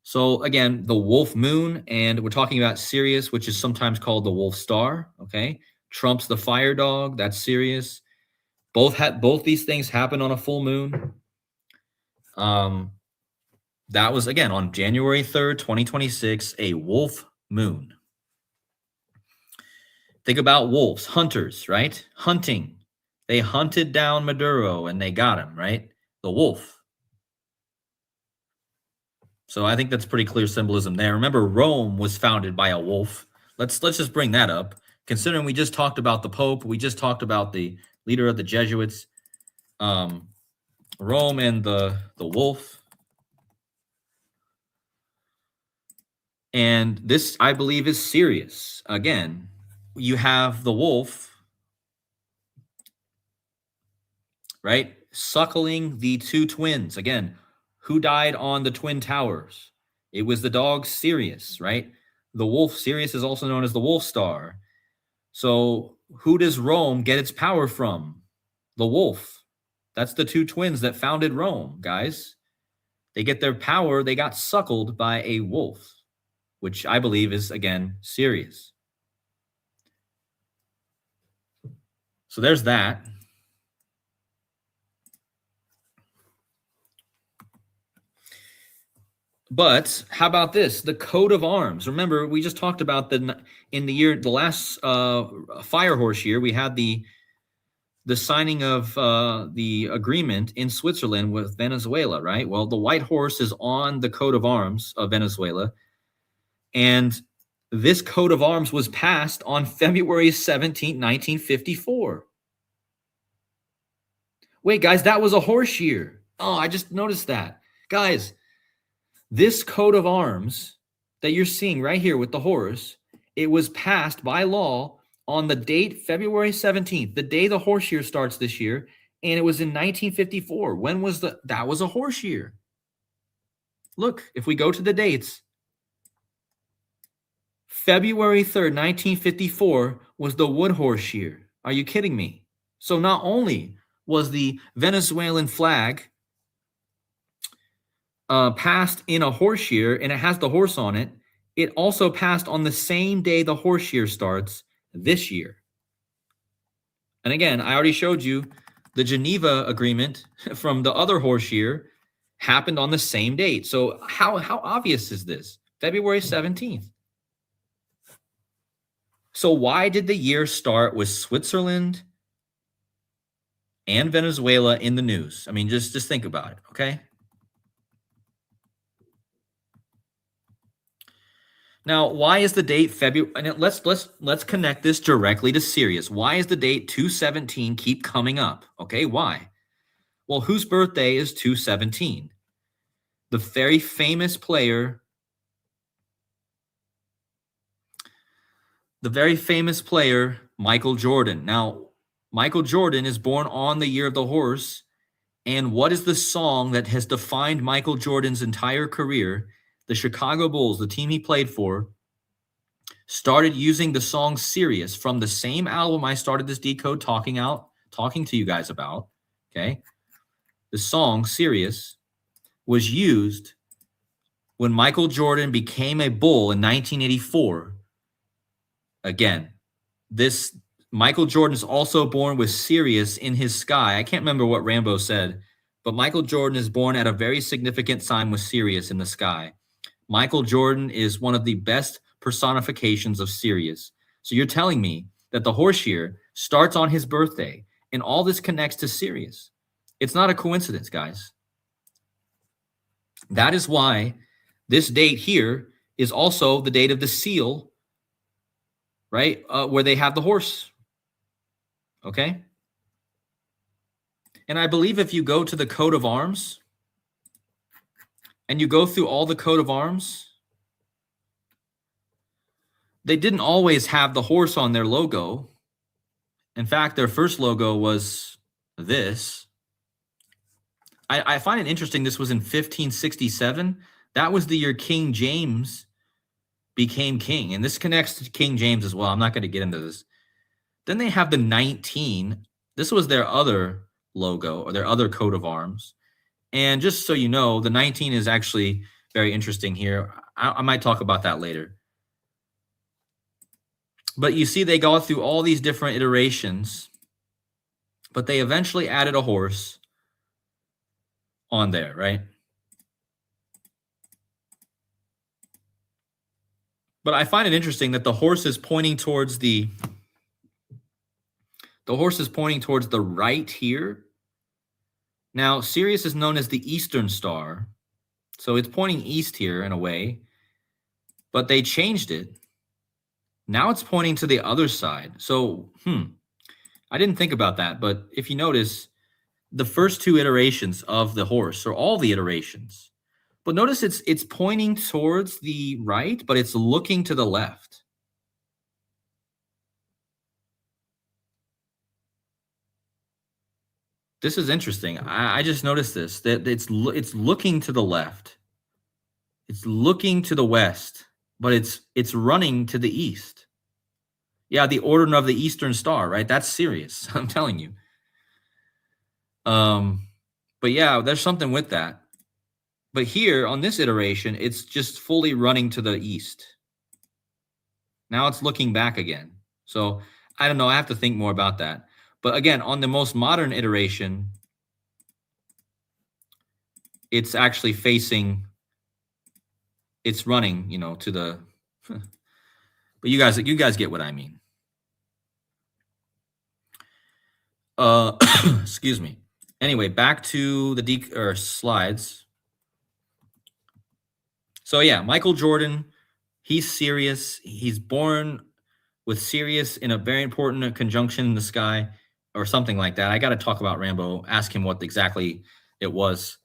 So again, the wolf moon, and we're talking about Sirius, which is sometimes called the wolf star, okay? Trump's the fire dog, that's Sirius. Both these things happen on a full moon. That was, again, on January 3rd, 2026, a wolf moon. Think about wolves, hunters, right? Hunting. They hunted down Maduro and they got him, right? The wolf. So I think that's pretty clear symbolism there. Remember, Rome was founded by a wolf. Let's just bring that up. Considering we just talked about the Pope, we just talked about the leader of the Jesuits, Rome and the wolf. And this, I believe, is Sirius. Again, you have the wolf, right, suckling the two twins. Again, who died on the Twin Towers? It was the dog Sirius, right? The wolf, Sirius, is also known as the wolf star. So who does Rome get its power from? The wolf. That's the two twins that founded Rome, guys. They get their power, they got suckled by a wolf, which I believe is, again, Sirius. So there's that. But how about this? The coat of arms. Remember, we just talked about the last fire horse year, we had the signing of the agreement in Switzerland with Venezuela, right? Well, the white horse is on the coat of arms of Venezuela. And this coat of arms was passed on February 17, 1954. Wait, guys, that was a horse year. Oh, I just noticed that. Guys, this coat of arms that you're seeing right here with the horse, it was passed by law on the date February 17th, the day the horse year starts this year, and it was in 1954. When was that was a horse year. Look, if we go to the dates, February 3rd, 1954 was the wood horse year. Are you kidding me? So not only was the Venezuelan flag passed in a horse year and it has the horse on it, it also passed on the same day the horse year starts this year. And again, I already showed you the Geneva Agreement from the other horse year happened on the same date. So how obvious is this? February 17th. So why did the year start with Switzerland and Venezuela in the news? I mean, just think about it, okay? Now, why is the date February? And let's connect this directly to Sirius. Why is the date 217 keep coming up? Okay, why? Well, whose birthday is 217? The very famous player, Michael Jordan. Now, Michael Jordan is born on the year of the horse. And what is the song that has defined Michael Jordan's entire career? The Chicago Bulls, the team he played for, started using the song Sirius from the same album I started this decode talking to you guys about. Okay. The song Sirius was used when Michael Jordan became a Bull in 1984. Again, this Michael Jordan is also born with Sirius in his sky. I can't remember what Rambo said, but Michael Jordan is born at a very significant sign with Sirius in the sky. Michael Jordan is one of the best personifications of Sirius. So you're telling me that the horse year starts on his birthday and all this connects to Sirius. It's not a coincidence, guys. That is why this date here is also the date of the seal, right? Where they have the horse. Okay. And I believe if you go to the coat of arms and you go through all the coat of arms, they didn't always have the horse on their logo. In fact, their first logo was this. I find it interesting. This was in 1567. That was the year King James became king. And this connects to King James as well. I'm not going to get into this. Then they have the 19. This was their other logo or their other coat of arms. And just so you know, the 19 is actually very interesting here. I might talk about that later. But you see, they go through all these different iterations, but they eventually added a horse on there, right? But I find it interesting that the horse is pointing towards the right here. Now, Sirius is known as the Eastern Star, so it's pointing east here in a way, but they changed it. Now it's pointing to the other side. So, I didn't think about that, but if you notice, the first two iterations of the horse, or all the iterations, but notice it's pointing towards the right, but it's looking to the left. This is interesting. I just noticed this, that it's looking to the left. It's looking to the west, but it's running to the east. Yeah, the Order of the Eastern Star, right? That's Sirius. I'm telling you. But yeah, there's something with that. But here on this iteration, it's just fully running to the east. Now it's looking back again. So I don't know. I have to think more about that. But again, on the most modern iteration, it's actually facing, it's running, to the, but you guys get what I mean. Excuse me. Anyway, back to the slides. So yeah, Michael Jordan, he's Sirius. He's born with Sirius in a very important conjunction in the sky, or something like that. I got to talk about Rambo, ask him what exactly it was.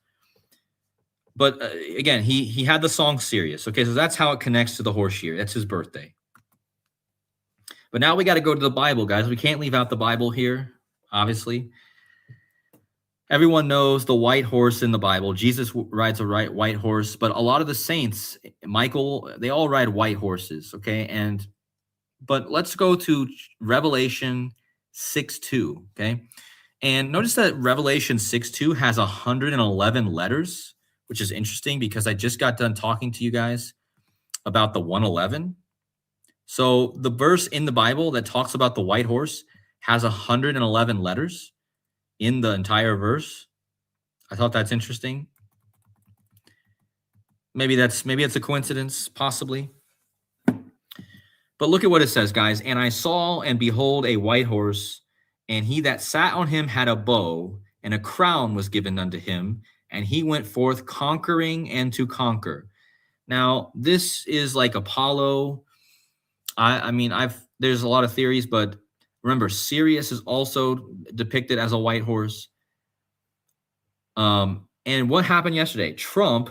But again, he had the song Sirius. Okay, so that's how it connects to the horse year. That's his birthday. But now we got to go to the Bible, guys. We can't leave out the Bible here, obviously. Everyone knows the white horse in the Bible. Jesus rides a white horse, but a lot of the saints, Michael, they all ride white horses, okay? But let's go to Revelation 6:2, okay? And notice that Revelation 6:2 has 111 letters, which is interesting because I just got done talking to you guys about the 111. So the verse in the Bible that talks about the white horse has 111 letters in the entire verse. I thought that's interesting. Maybe it's a coincidence, possibly. But look at what it says, guys. And I saw and behold a white horse, and he that sat on him had a bow, and a crown was given unto him, and he went forth conquering and to conquer. Now, this is like Apollo. I mean, there's a lot of theories, but remember, Sirius is also depicted as a white horse. And what happened yesterday? Trump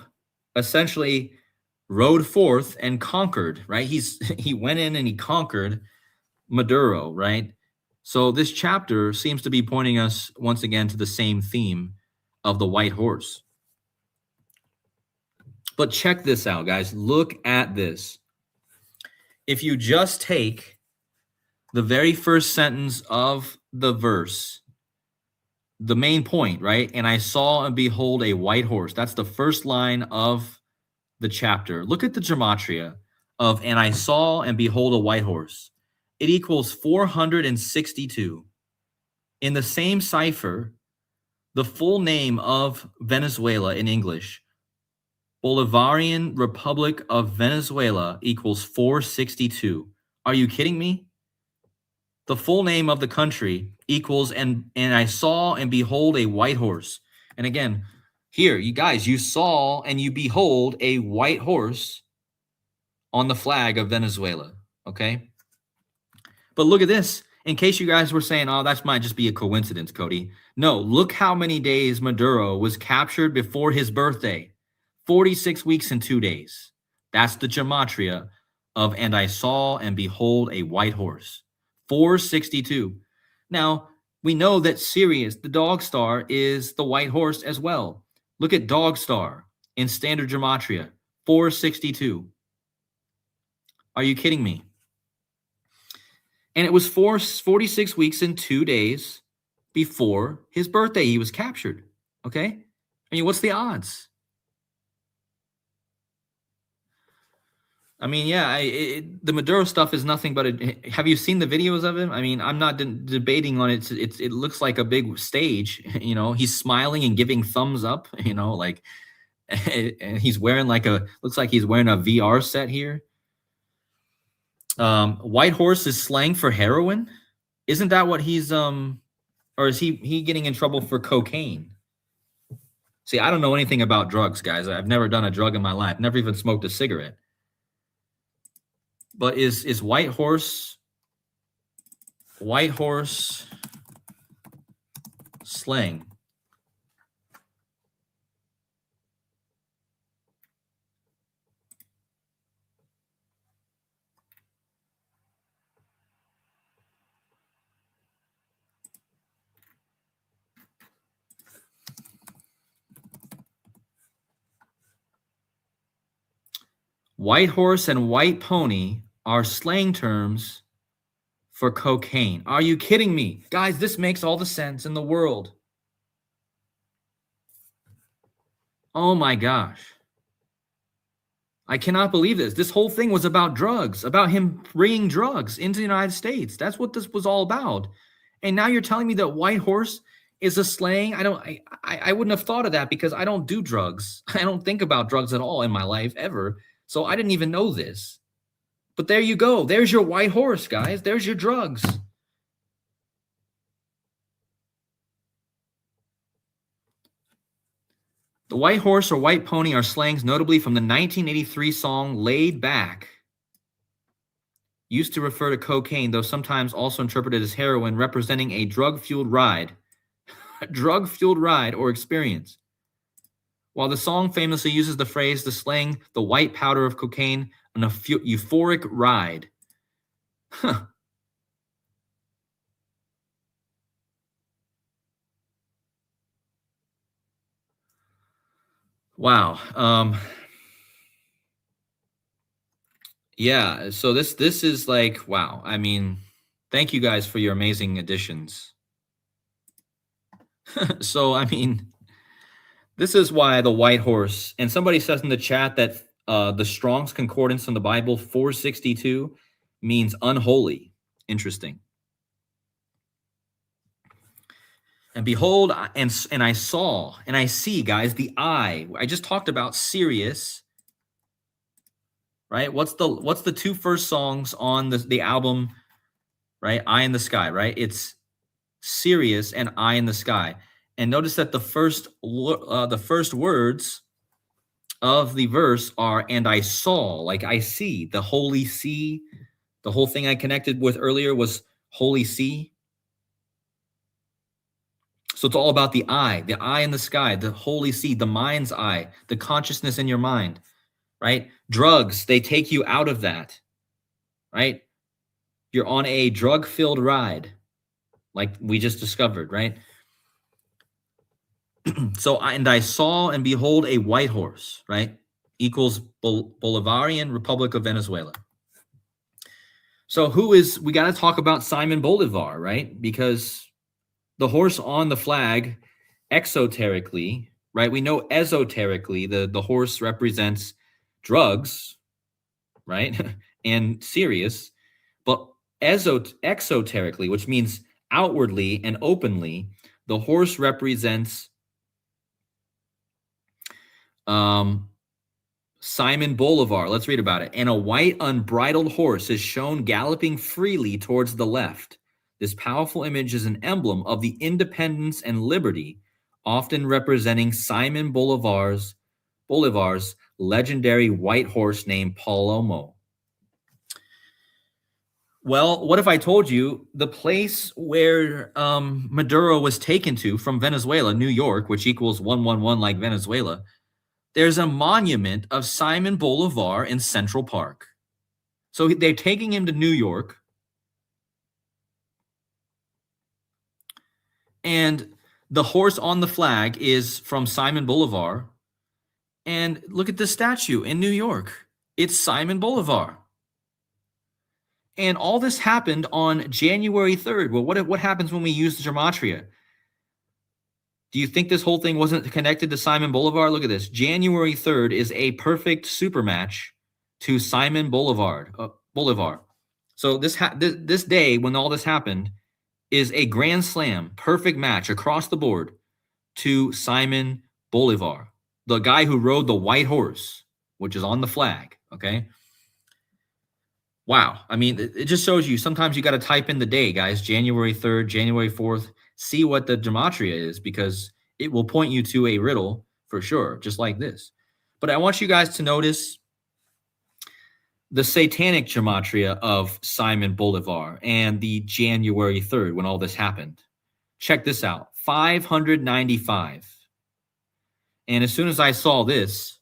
essentially rode forth and conquered, right? He went in and he conquered Maduro, right? So this chapter seems to be pointing us once again to the same theme of the white horse. But check this out, guys. Look at this. If you just take the very first sentence of the verse, the main point, right? And I saw and behold a white horse. That's the first line of the chapter. Look at the gematria of and I saw and behold a white horse. It equals 462. In the same cipher, the full name of Venezuela in English, Bolivarian Republic of Venezuela, equals 462. Are you kidding me? The full name of the country equals and I saw and behold a white horse. And again, here, you guys, you saw and you behold a white horse on the flag of Venezuela, okay? But look at this. In case you guys were saying, oh, that might just be a coincidence, Cody. No, look how many days Maduro was captured before his birthday. 46 weeks and 2 days. That's the gematria of and I saw and behold a white horse. 462. Now, we know that Sirius, the dog star, is the white horse as well. Look at dog star in standard gematria, 462. Are you kidding me? And it was 46 weeks and 2 days before his birthday he was captured, okay? I mean, what's the odds? I mean, yeah, the Maduro stuff is nothing but have you seen the videos of him? I mean, I'm not debating on it. It looks like a big stage, you know. He's smiling and giving thumbs up, you know, like, and he's wearing looks like he's wearing a VR set here. White horse is slang for heroin. Isn't that what he's or is he getting in trouble for cocaine? See, I don't know anything about drugs, guys. I've never done a drug in my life. Never even smoked a cigarette. But is white horse slang? White horse and white pony are slang terms for cocaine. Are you kidding me? Guys, this makes all the sense in the world. Oh my gosh. I cannot believe this. This whole thing was about drugs, about him bringing drugs into the United States. That's what this was all about. And now you're telling me that white horse is a slang? I wouldn't have thought of that because I don't do drugs. I don't think about drugs at all in my life ever. So I didn't even know this. But there you go. There's your white horse, guys. There's your drugs. The white horse or white pony are slangs notably from the 1983 song Laid Back. Used to refer to cocaine, though sometimes also interpreted as heroin, representing a drug-fueled ride. Drug-fueled ride or experience. While the song famously uses the phrase, the slang, the white powder of cocaine, on a euphoric ride. Huh. Wow. Yeah, so this is like, wow. I mean, thank you guys for your amazing additions. So, I mean, this is why the white horse, and somebody says in the chat that the Strong's Concordance in the Bible 462 means unholy. Interesting. And behold, and I saw, and I see, guys, the eye. I just talked about Sirius, right? What's the two first songs on the album, right? Eye in the Sky, right? It's Sirius and Eye in the Sky. And notice that the first words of the verse are "and I saw," like I see, the holy sea. The whole thing I connected with earlier was holy sea. So it's all about the eye in the sky, the holy sea, the mind's eye, the consciousness in your mind, right? Drugs, they take you out of that, right? You're on a drug-filled ride, like we just discovered, right? So, and I saw and behold a white horse, right? Equals Bolivarian Republic of Venezuela. So we got to talk about Simon Bolivar, right? Because the horse on the flag, exoterically, right? We know esoterically the horse represents drugs, right? And Sirius, but exoterically, which means outwardly and openly, the horse represents Simon Bolivar. Let's read about it. And a white unbridled horse is shown galloping freely towards the left. This powerful image is an emblem of the independence and liberty, often representing Simon Bolivar's legendary white horse named Palomo. Well, what if I told you the place where Maduro was taken to from Venezuela, New York, which equals 111 like Venezuela, there's a monument of Simon Bolivar in Central Park. So they're taking him to New York. And the horse on the flag is from Simon Bolivar. And look at the statue in New York. It's Simon Bolivar. And all this happened on January 3rd. Well, what happens when we use the gematria? Do you think this whole thing wasn't connected to Simon Bolivar? Look at this. January 3rd is a perfect super match to Simon Bolivar. So this day when all this happened is a grand slam, perfect match across the board to Simon Bolivar, the guy who rode the white horse, which is on the flag, okay? Wow. I mean, it just shows you sometimes you got to type in the day, guys, January 3rd, January 4th, see what the gematria is because it will point you to a riddle for sure, just like this. But I want you guys to notice the satanic gematria of Simon Bolivar and the January 3rd when all this happened. Check this out, 595. And as soon as I saw this,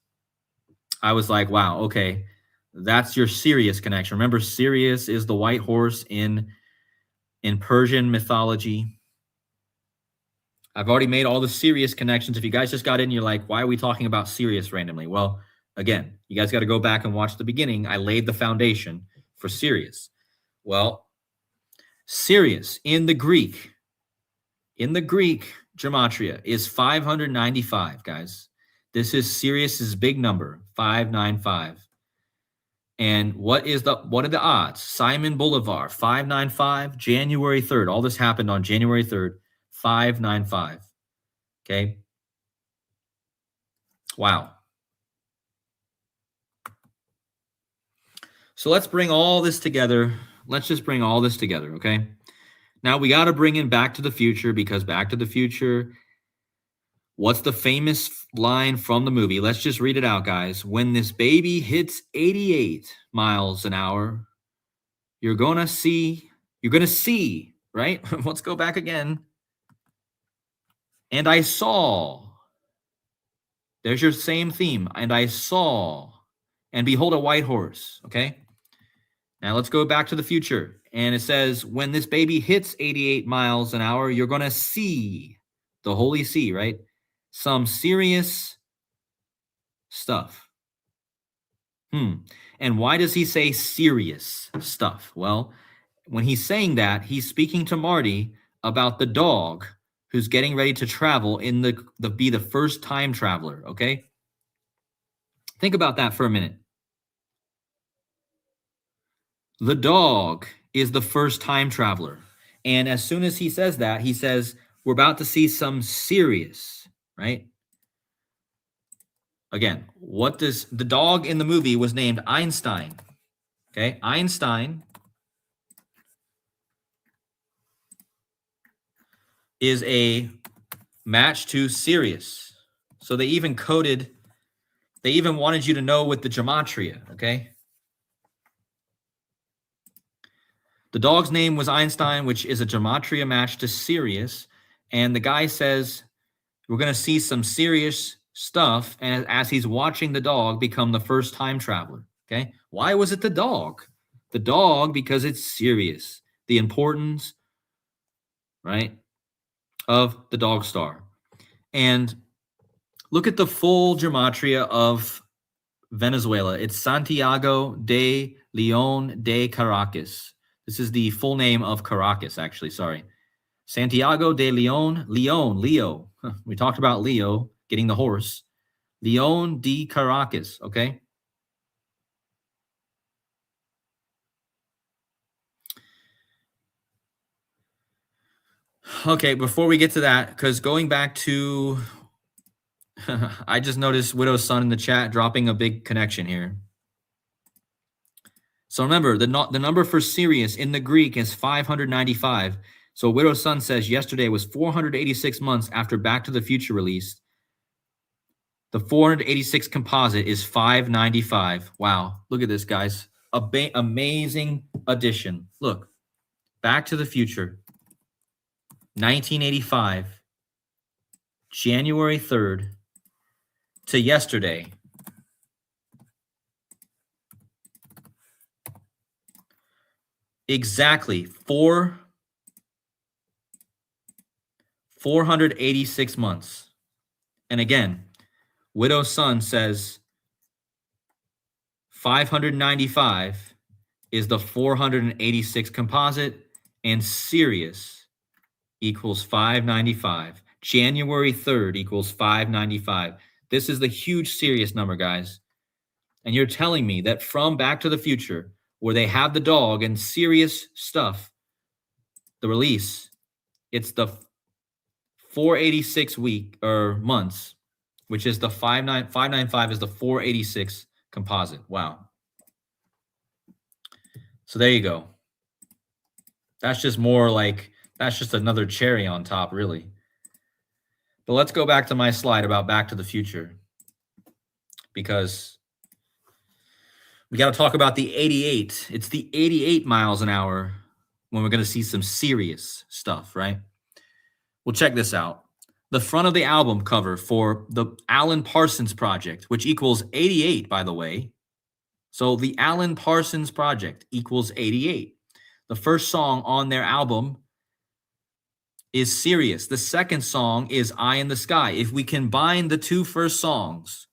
I was like, wow, okay, that's your Sirius connection. Remember, Sirius is the white horse in Persian mythology. I've already made all the Sirius connections. If you guys just got in, you're like, why are we talking about Sirius randomly? Well, again, you guys got to go back and watch the beginning. I laid the foundation for Sirius. Well, Sirius in the Greek gematria is 595, guys. This is Sirius's big number, 595. And what are the odds? Simon Bolivar, 595, January 3rd. All this happened on January 3rd, 595. Okay. Wow. So let's bring all this together. Let's just bring all this together, okay? Now we got to bring in Back to the Future because Back to the Future, what's the famous line from the movie? Let's just read it out, guys. When this baby hits 88 miles an hour, you're going to see, right? Let's go back again. And I saw, there's your same theme. And I saw, and behold a white horse, okay? Now let's go back to the future. And it says, when this baby hits 88 miles an hour, you're going to see the Holy See, right? Some serious stuff. And why does he say serious stuff? Well, when he's saying that, he's speaking to Marty about the dog who's getting ready to travel in be the first time traveler, okay? Think about that for a minute. The dog is the first time traveler. And as soon as he says that, he says, we're about to see some serious, right? Again, what does the dog in the movie was named Einstein? Okay, Einstein is a match to Sirius. So they even wanted you to know with the gematria, okay? The dog's name was Einstein, which is a gematria match to Sirius. And the guy says, we're going to see some serious stuff. And as he's watching the dog become the first time traveler, okay? Why was it the dog? The dog, because it's serious. The importance, right, of the dog star. And look at the full gematria of Venezuela. It's Santiago de Leon de Caracas. This is the full name of Caracas, actually. Sorry. Santiago de Leon, Leo. We talked about Leo getting the horse. Leon de Caracas, okay? Okay, before we get to that, because going back to, I just noticed Widow's son in the chat dropping a big connection here. So remember, the number for Sirius in the Greek is 595. So Widow's son says yesterday was 486 months after Back to the Future released. The 486 composite is 595. Wow, look at this, guys. Amazing addition. Look, Back to the Future, 1985, January 3rd to yesterday. Exactly 486 months. And again, Widow's son says 595 is the 486 composite, and Sirius equals 595. January 3rd equals 595. This is the huge Sirius number, guys. And you're telling me that from Back to the Future, where they have the dog and serious stuff, the release, it's the 486 week or months, which is the 595 is the 486 composite. Wow. So there you go. That's just that's just another cherry on top, really. But let's go back to my slide about Back to the Future, because we got to talk about the 88. It's the 88 miles an hour when we're going to see some serious stuff, right? Well, check this out. The front of the album cover for the Alan Parsons Project, which equals 88, by the way. So the Alan Parsons Project equals 88. The first song on their album is Serious. The second song is Eye in the Sky. If we combine the two first songs,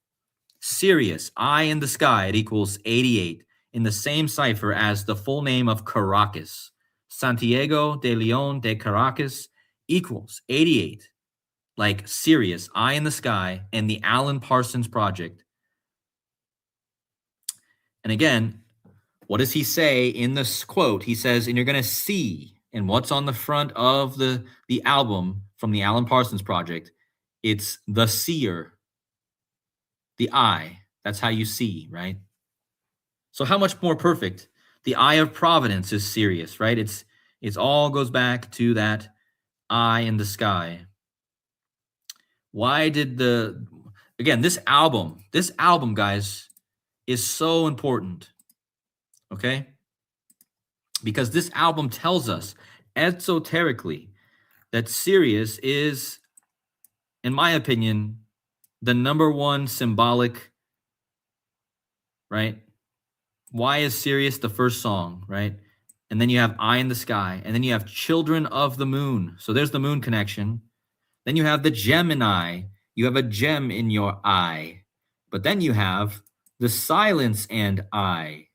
Serious, Eye in the Sky, it equals 88 in the same cipher as the full name of Caracas. Santiago de Leon de Caracas equals 88, like Serious, Eye in the Sky, and the Alan Parsons Project. And again, what does he say in this quote? He says, and you're going to see, and what's on the front of the album from the Alan Parsons Project, it's the seer, the eye. That's how you see, right? So how much more perfect? The eye of providence is serious, right? It's all goes back to that eye in the sky. Why did this album, guys, is so important, okay? Because this album tells us esoterically that Sirius is, in my opinion, the number one symbolic, right? Why is Sirius the first song, right? And then you have Eye in the Sky, and then you have Children of the Moon. So there's the moon connection. Then you have the Gemini. You have a gem in your eye. But then you have The Silence and I.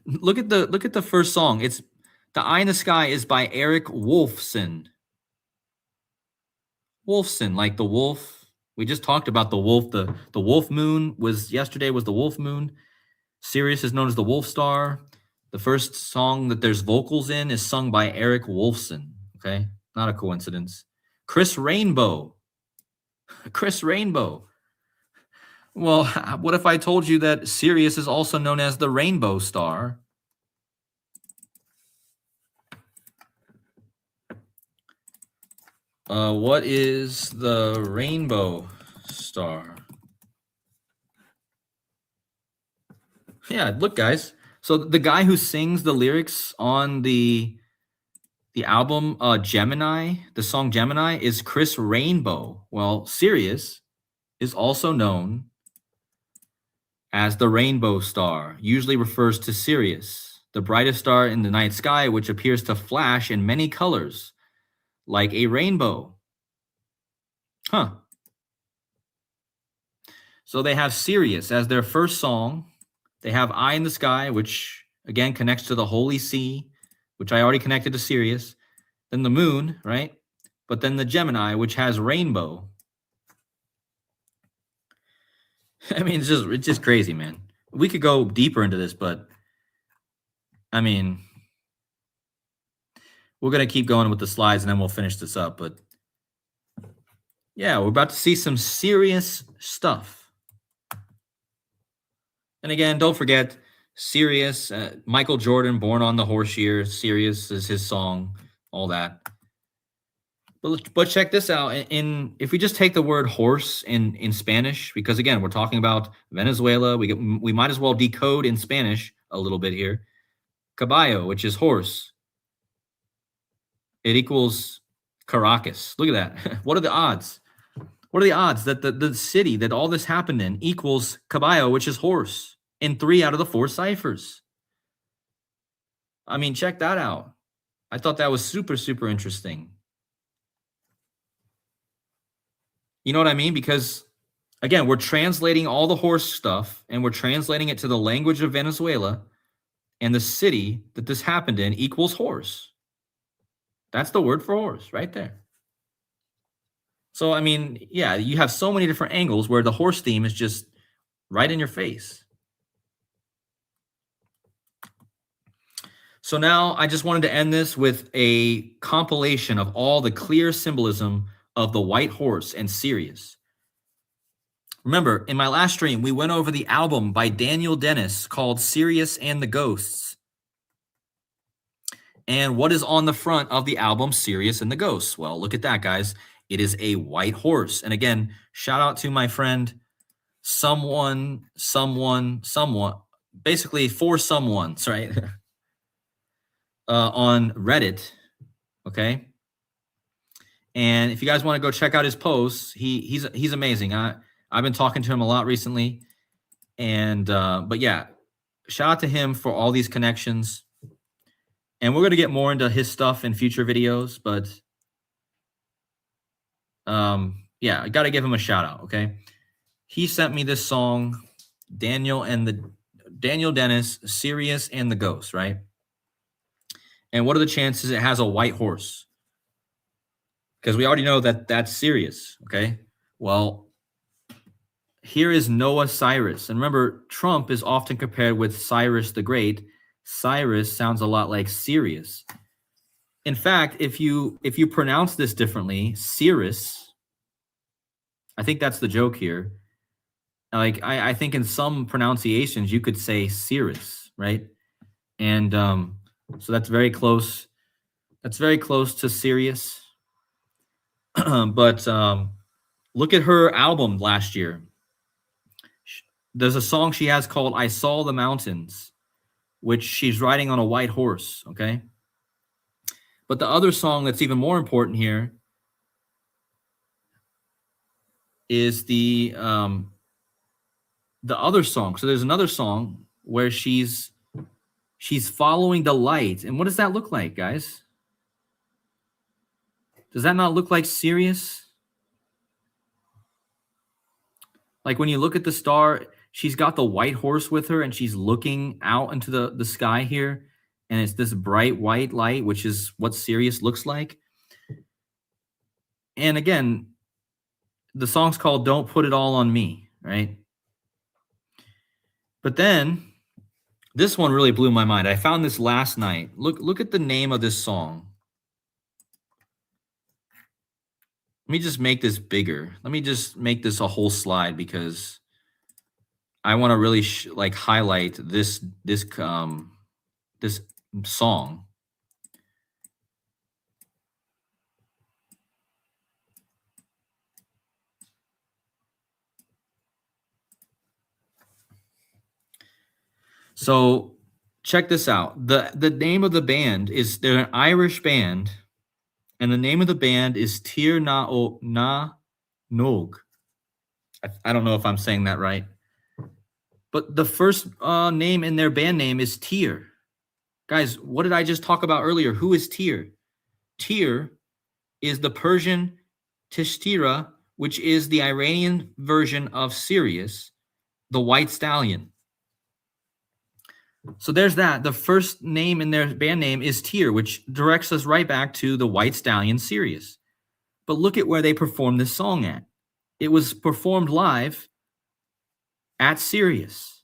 Look at the first song. It's The Eye in the Sky is by Eric Wolfson. Wolfson, like the wolf. We just talked about the wolf. The wolf moon was yesterday was the wolf moon. Sirius is known as the wolf star. The first song that there's vocals in is sung by Eric Wolfson. Okay, not a coincidence. Chris Rainbow. Chris Rainbow. Well, what if I told you that Sirius is also known as the Rainbow Star? What is the Rainbow Star? Yeah, look, guys. So the guy who sings the lyrics on the album Gemini, the song Gemini, is Chris Rainbow. Well, Sirius is also known as the Rainbow Star, usually refers to Sirius, the brightest star in the night sky, which appears to flash in many colors, like a rainbow. Huh. So they have Sirius as their first song. They have Eye in the Sky, which again connects to the Holy See, which I already connected to Sirius. Then the moon, right? But then the Gemini, which has rainbow. I mean, it's just crazy, man. We could go deeper into this, but I mean, we're going to keep going with the slides and then we'll finish this up. But yeah, we're about to see some serious stuff. And again, don't forget, Sirius, Michael Jordan, Born on the Horse Year, Sirius is his song, all that. But check this out. If we just take the word horse in Spanish, because again, we're talking about Venezuela, we might as well decode in Spanish a little bit here. Caballo, which is horse, it equals Caracas. Look at that. What are the odds? What are the odds that the city that all this happened in equals Caballo, which is horse, in 3 out of the 4 ciphers? I mean, check that out. I thought that was super, super interesting. You know what I mean? Because, again, we're translating all the horse stuff, and we're translating it to the language of Venezuela, and the city that this happened in equals horse. That's the word for horse right there. So, I mean, yeah, you have so many different angles where the horse theme is just right in your face. So now I just wanted to end this with a compilation of all the clear symbolism of the white horse and Sirius. Remember, in my last stream, we went over the album by Daniel Dennis called Sirius and the Ghosts. And what is on the front of the album Sirius and the Ghosts? Well, look at that, guys. It is a white horse. And again, shout out to my friend, someone, basically 4 someones, right? On Reddit, okay? And if you guys want to go check out his posts, he's amazing. I've been talking to him a lot recently. And but yeah, shout out to him for all these connections. And we're going to get more into his stuff in future videos, but yeah, I got to give him a shout out, okay? He sent me this song, Daniel Dennis, Sirius and the Ghost, right? And what are the chances it has a white horse? Because we already know that that's Sirius, okay? Well, here is Noah Cyrus. And remember, Trump is often compared with Cyrus the Great. Cyrus sounds a lot like Sirius. In fact, if you pronounce this differently, Cyrus, I think that's the joke here. Like I think in some pronunciations you could say Cyrus, right? And so that's very close. That's very close to Sirius. But look at her album last year. There's a song she has called "I Saw the Mountains," which she's riding on a white horse. Okay. But the other song that's even more important here is the other song. So there's another song where she's following the light. And what does that look like, guys? Does that not look like Sirius? Like when you look at the star, she's got the white horse with her and she's looking out into the sky here. And it's this bright white light, which is what Sirius looks like. And again, the song's called Don't Put It All on Me, right? But then this one really blew my mind. I found this last night. Look at the name of this song. Let me just make this bigger. Let me just make this a whole slide because I want to really highlight this song. So check this out. The name of the band is, they're an Irish band, and the name of the band is Tir na Nog. I don't know if I'm saying that right. But the first name in their band name is Tir. Guys, what did I just talk about earlier? Who is Tir? Tir is the Persian Tishtira, which is the Iranian version of Sirius, the white stallion. So there's that. The first name in their band name is Tir, which directs us right back to the white stallion Sirius. But look at where they performed this song at. It was performed live at Sirius.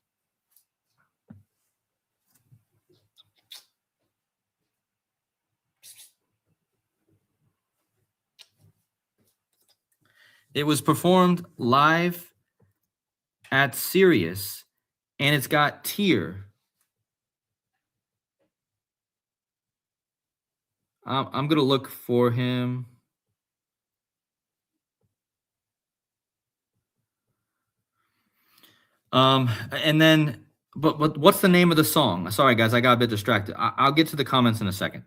It was performed live at Sirius, and it's got Tir. I'm going to look for him. And then, but what's the name of the song? Sorry, guys, I got a bit distracted. I'll get to the comments in a second.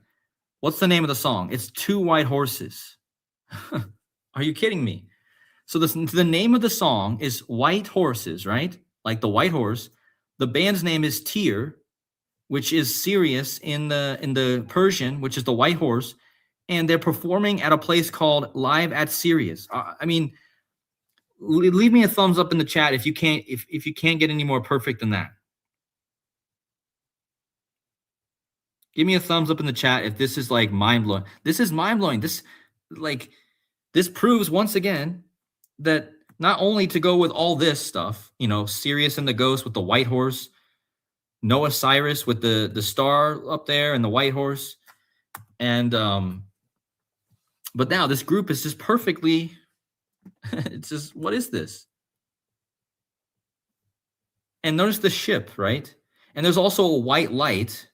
What's the name of the song? It's Two White Horses. Are you kidding me? So the name of the song is White Horses, right? Like the white horse. The band's name is Tir, which is Sirius in the Persian, which is the white horse, and they're performing at a place called Live at Sirius. I mean, leave me a thumbs up in the chat if you can't get any more perfect than that. Give me a thumbs up in the chat if this is like mind blowing. This is mind blowing. This proves once again that not only to go with all this stuff, Sirius and the ghost with the white horse, Noah Cyrus with the star up there and the white horse. And but now this group is just perfectly, it's just, what is this? And notice the ship, right? And there's also a white light.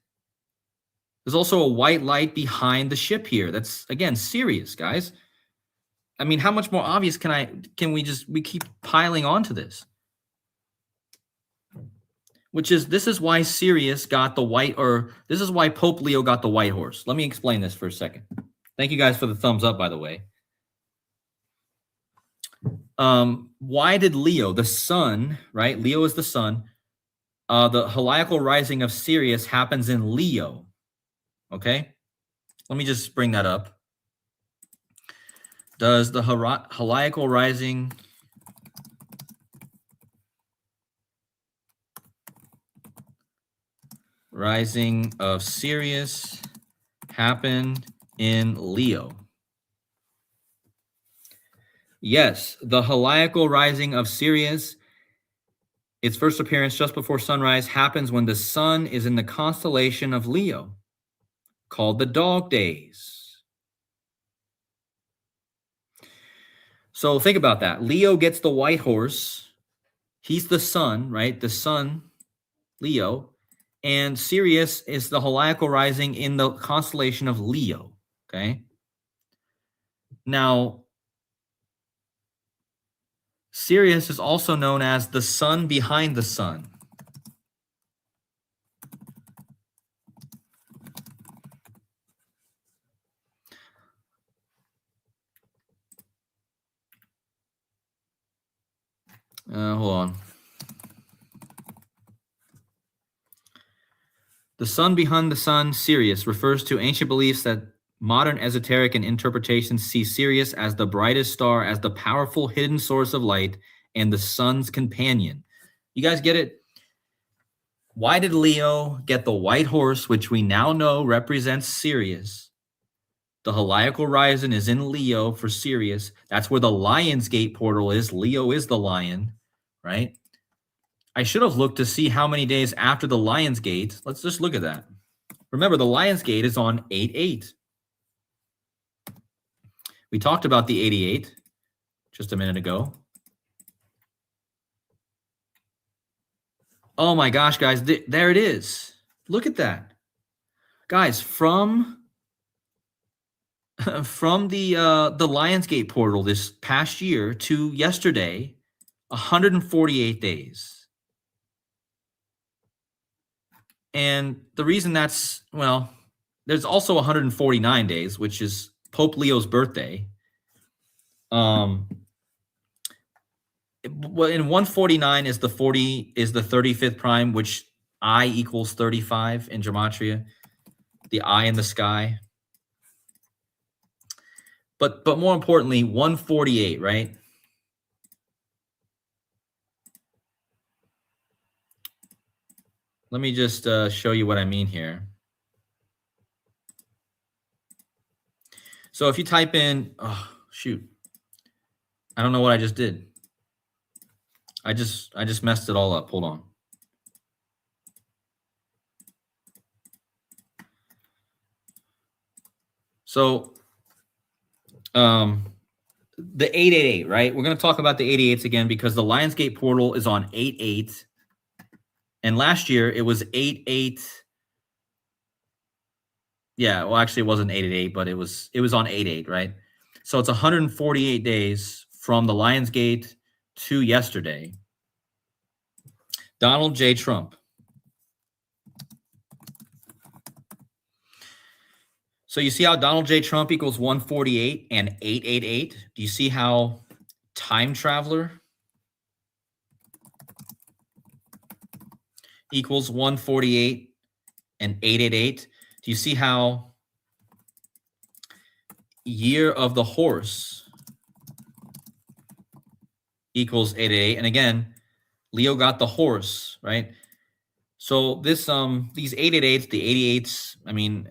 There's also a white light behind the ship here. That's, again, Sirius, guys. I mean, how much more obvious can we keep piling onto this? This is why Sirius got the white, or this is why Pope Leo got the white horse. Let me explain this for a second. Thank you guys for the thumbs up, by the way. Why did Leo, the sun, right? Leo is the sun. The heliacal rising of Sirius happens in Leo. Okay? Let me just bring that up. Does the heliacal rising of Sirius happen in Leo? Yes, the heliacal rising of Sirius, its first appearance just before sunrise, happens when the sun is in the constellation of Leo, called the dog days. So think about that. Leo gets the white horse. He's the sun, right? The sun, Leo. And Sirius is the heliacal rising in the constellation of Leo, okay? Now, Sirius is also known as the sun behind the sun. Hold on. The sun behind the sun, Sirius, refers to ancient beliefs that modern esoteric and interpretations see Sirius as the brightest star, as the powerful hidden source of light, and the sun's companion. You guys get it? Why did Leo get the white horse, which we now know represents Sirius? The Heliacal Horizon is in Leo for Sirius. That's where the Lion's Gate portal is. Leo is the lion, right? I should have looked to see how many days after the Lion's Gate. Let's just look at that. Remember, the Lion's Gate is on 8/8. We talked about the 88 just a minute ago. Oh my gosh, guys, there it is. Look at that. Guys, from the Lionsgate portal this past year to yesterday, 148 days. And the reason that's, well, there's also 149 days, which is Pope Leo's birthday. Well, in 149 is the 35th prime, which I equals 35 in gematria, the eye in the sky. But more importantly, 148, right? Let me just show you what I mean here. So if you type in, oh shoot, I don't know what I just did. I just messed it all up. Hold on. So the 888, right? We're going to talk about the 88s again because the Lionsgate portal is on 88. And last year it was 88. Yeah, well actually it wasn't 888, but it was on 88, right? So it's 148 days from the Lionsgate to yesterday. Donald J. Trump. So you see how Donald J. Trump equals 148 and 888? Do you see how time traveler equals 148 and 888? Do you see how year of the horse equals 888? And again, Leo got the horse, right? So this these 888s, the 88s, I mean,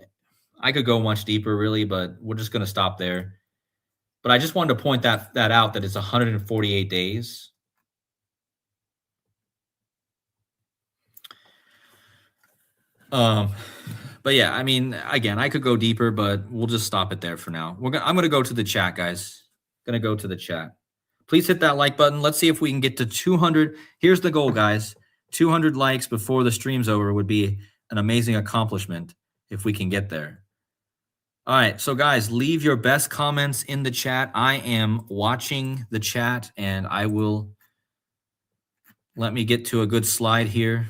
I could go much deeper really, but we're just going to stop there. But I just wanted to point that out, that it's 148 days. But yeah, I mean, again, I could go deeper, but we'll just stop it there for now. I'm going to go to the chat, guys. Going to go to the chat. Please hit that like button. Let's see if we can get to 200. Here's the goal, guys. 200 likes before the stream's over would be an amazing accomplishment if we can get there. All right, so guys, leave your best comments in the chat. I am watching the chat, and I will let me get to a good slide here.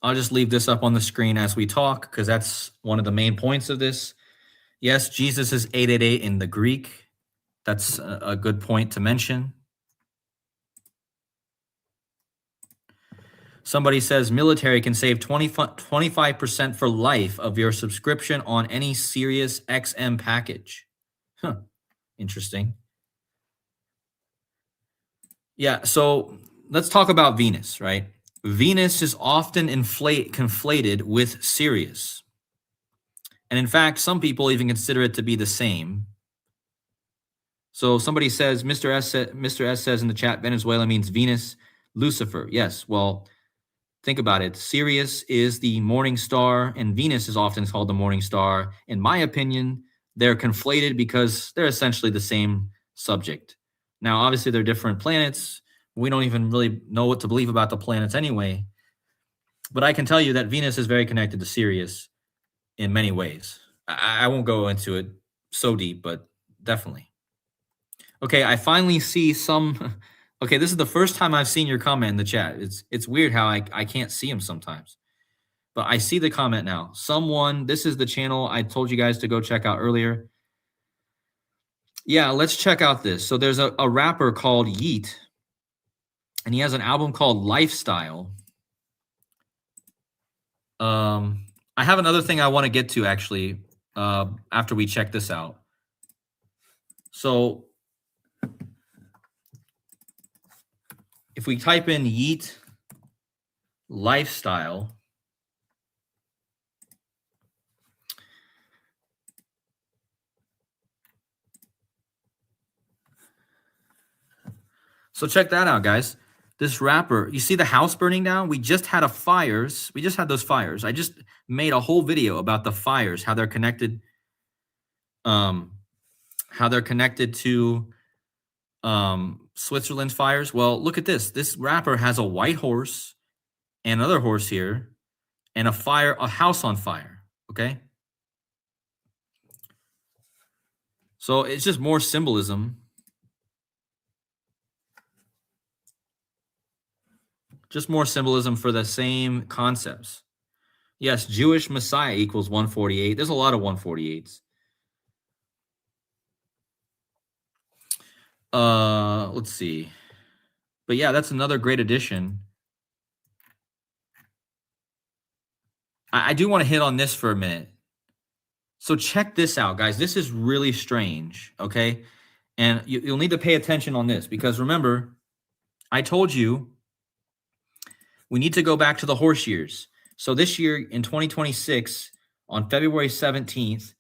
I'll just leave this up on the screen as we talk because that's one of the main points of this. Yes, Jesus is 888 in the Greek. That's a good point to mention. Somebody says military can save 25% for life of your subscription on any Sirius XM package. Huh. Interesting. Yeah, so let's talk about Venus, right? Venus is often conflated with Sirius. And in fact, some people even consider it to be the same. So somebody says, Mr. S says in the chat, Venezuela means Venus, Lucifer. Yes, well, think about it. Sirius is the morning star, and Venus is often called the morning star. In my opinion, they're conflated because they're essentially the same subject. Now, obviously, they're different planets. We don't even really know what to believe about the planets anyway. But I can tell you that Venus is very connected to Sirius in many ways. I won't go into it so deep, but definitely. Okay, I finally see some... Okay, this is the first time I've seen your comment in the chat. It's weird how I can't see them sometimes. But I see the comment now. Someone, this is the channel I told you guys to go check out earlier. Yeah, let's check out this. So there's a rapper called Yeet, and he has an album called Lifestyle. I have another thing I want to get to actually after we check this out. So if we type in Yeet lifestyle, so check that out, guys. This rapper, you see the house burning down? We just had fires. We just had those fires. I just made a whole video about the fires, how they're connected, to Switzerland's fires. Well, look at this. This rapper has a white horse and another horse here, and a house on fire. Okay. So it's just more symbolism. Just more symbolism for the same concepts. Yes, Jewish Messiah equals 148. There's a lot of 148s. Let's see. But yeah, that's another great addition. I do want to hit on this for a minute. So check this out, guys. This is really strange, okay? And you'll need to pay attention on this because remember, I told you we need to go back to the horse years. So this year in 2026, on February 17th,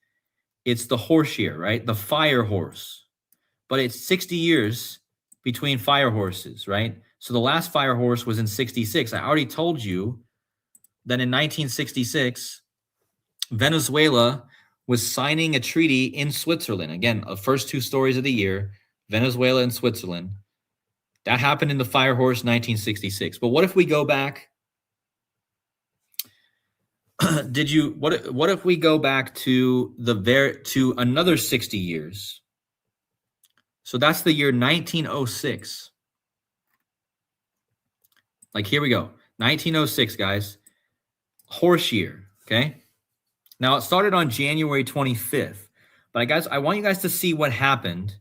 it's the horse year, right? The fire horse. But it's 60 years between fire horses, right? So the last fire horse was in 66. I already told you that in 1966, Venezuela was signing a treaty in Switzerland. Again, the first two stories of the year, Venezuela and Switzerland. That happened in the fire horse 1966. But what if we go back? What if we go back to to another 60 years? So that's the year 1906. Like here we go. 1906, guys. Horse year, okay? Now it started on January 25th. But guys, I want you guys to see what happened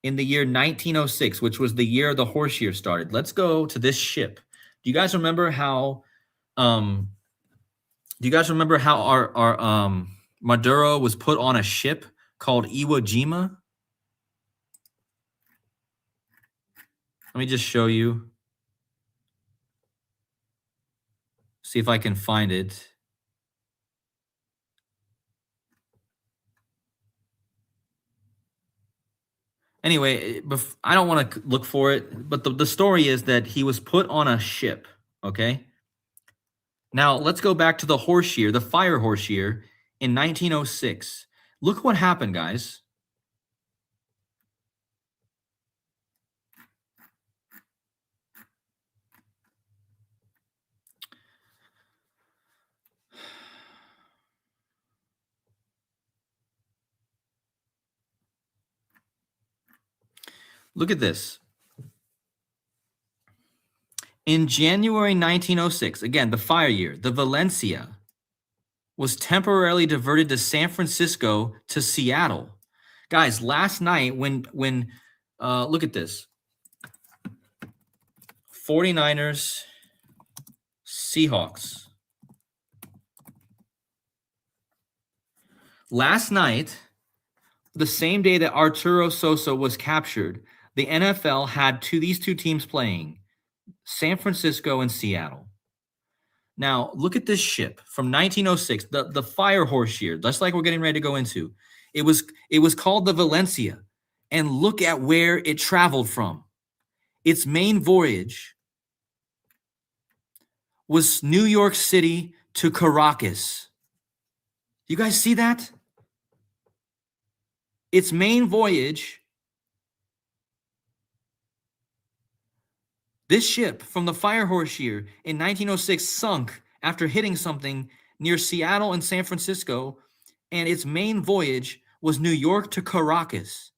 in the year 1906, which was the year the horse year started. Let's go to this ship. Do you guys remember how our Maduro was put on a ship called Iwo Jima? Let me just show you. See if I can find it. Anyway, I don't want to look for it, but the story is that he was put on a ship, okay? Now, let's go back to the horse year, the fire horse year in 1906. Look what happened, guys. Look at this. In January 1906, again, the fire year, the Valencia was temporarily diverted to San Francisco to Seattle. Guys, last night when look at this. 49ers, Seahawks. Last night, the same day that Arturo Sosa was captured, the NFL had these two teams playing, San Francisco and Seattle. Now, look at this ship from 1906, the fire horse year, just like we're getting ready to go into. It was called the Valencia, and look at where it traveled from. Its main voyage was New York City to Caracas. You guys see that? Its main voyage, this ship from the fire horse year in 1906 sunk after hitting something near Seattle and San Francisco, and its main voyage was New York to Caracas.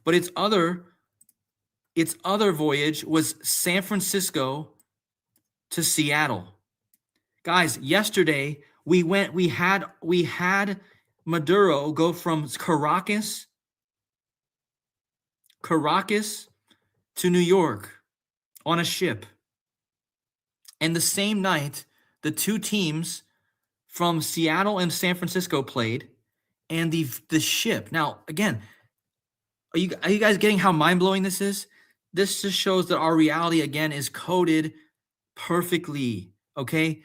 But its other voyage was San Francisco to Seattle. Guys, yesterday we had Maduro go from Caracas to New York on a ship. And the same night, the two teams from Seattle and San Francisco played, and the ship. Now, again, are you guys getting how mind-blowing this is? This just shows that our reality, again, is coded perfectly, okay?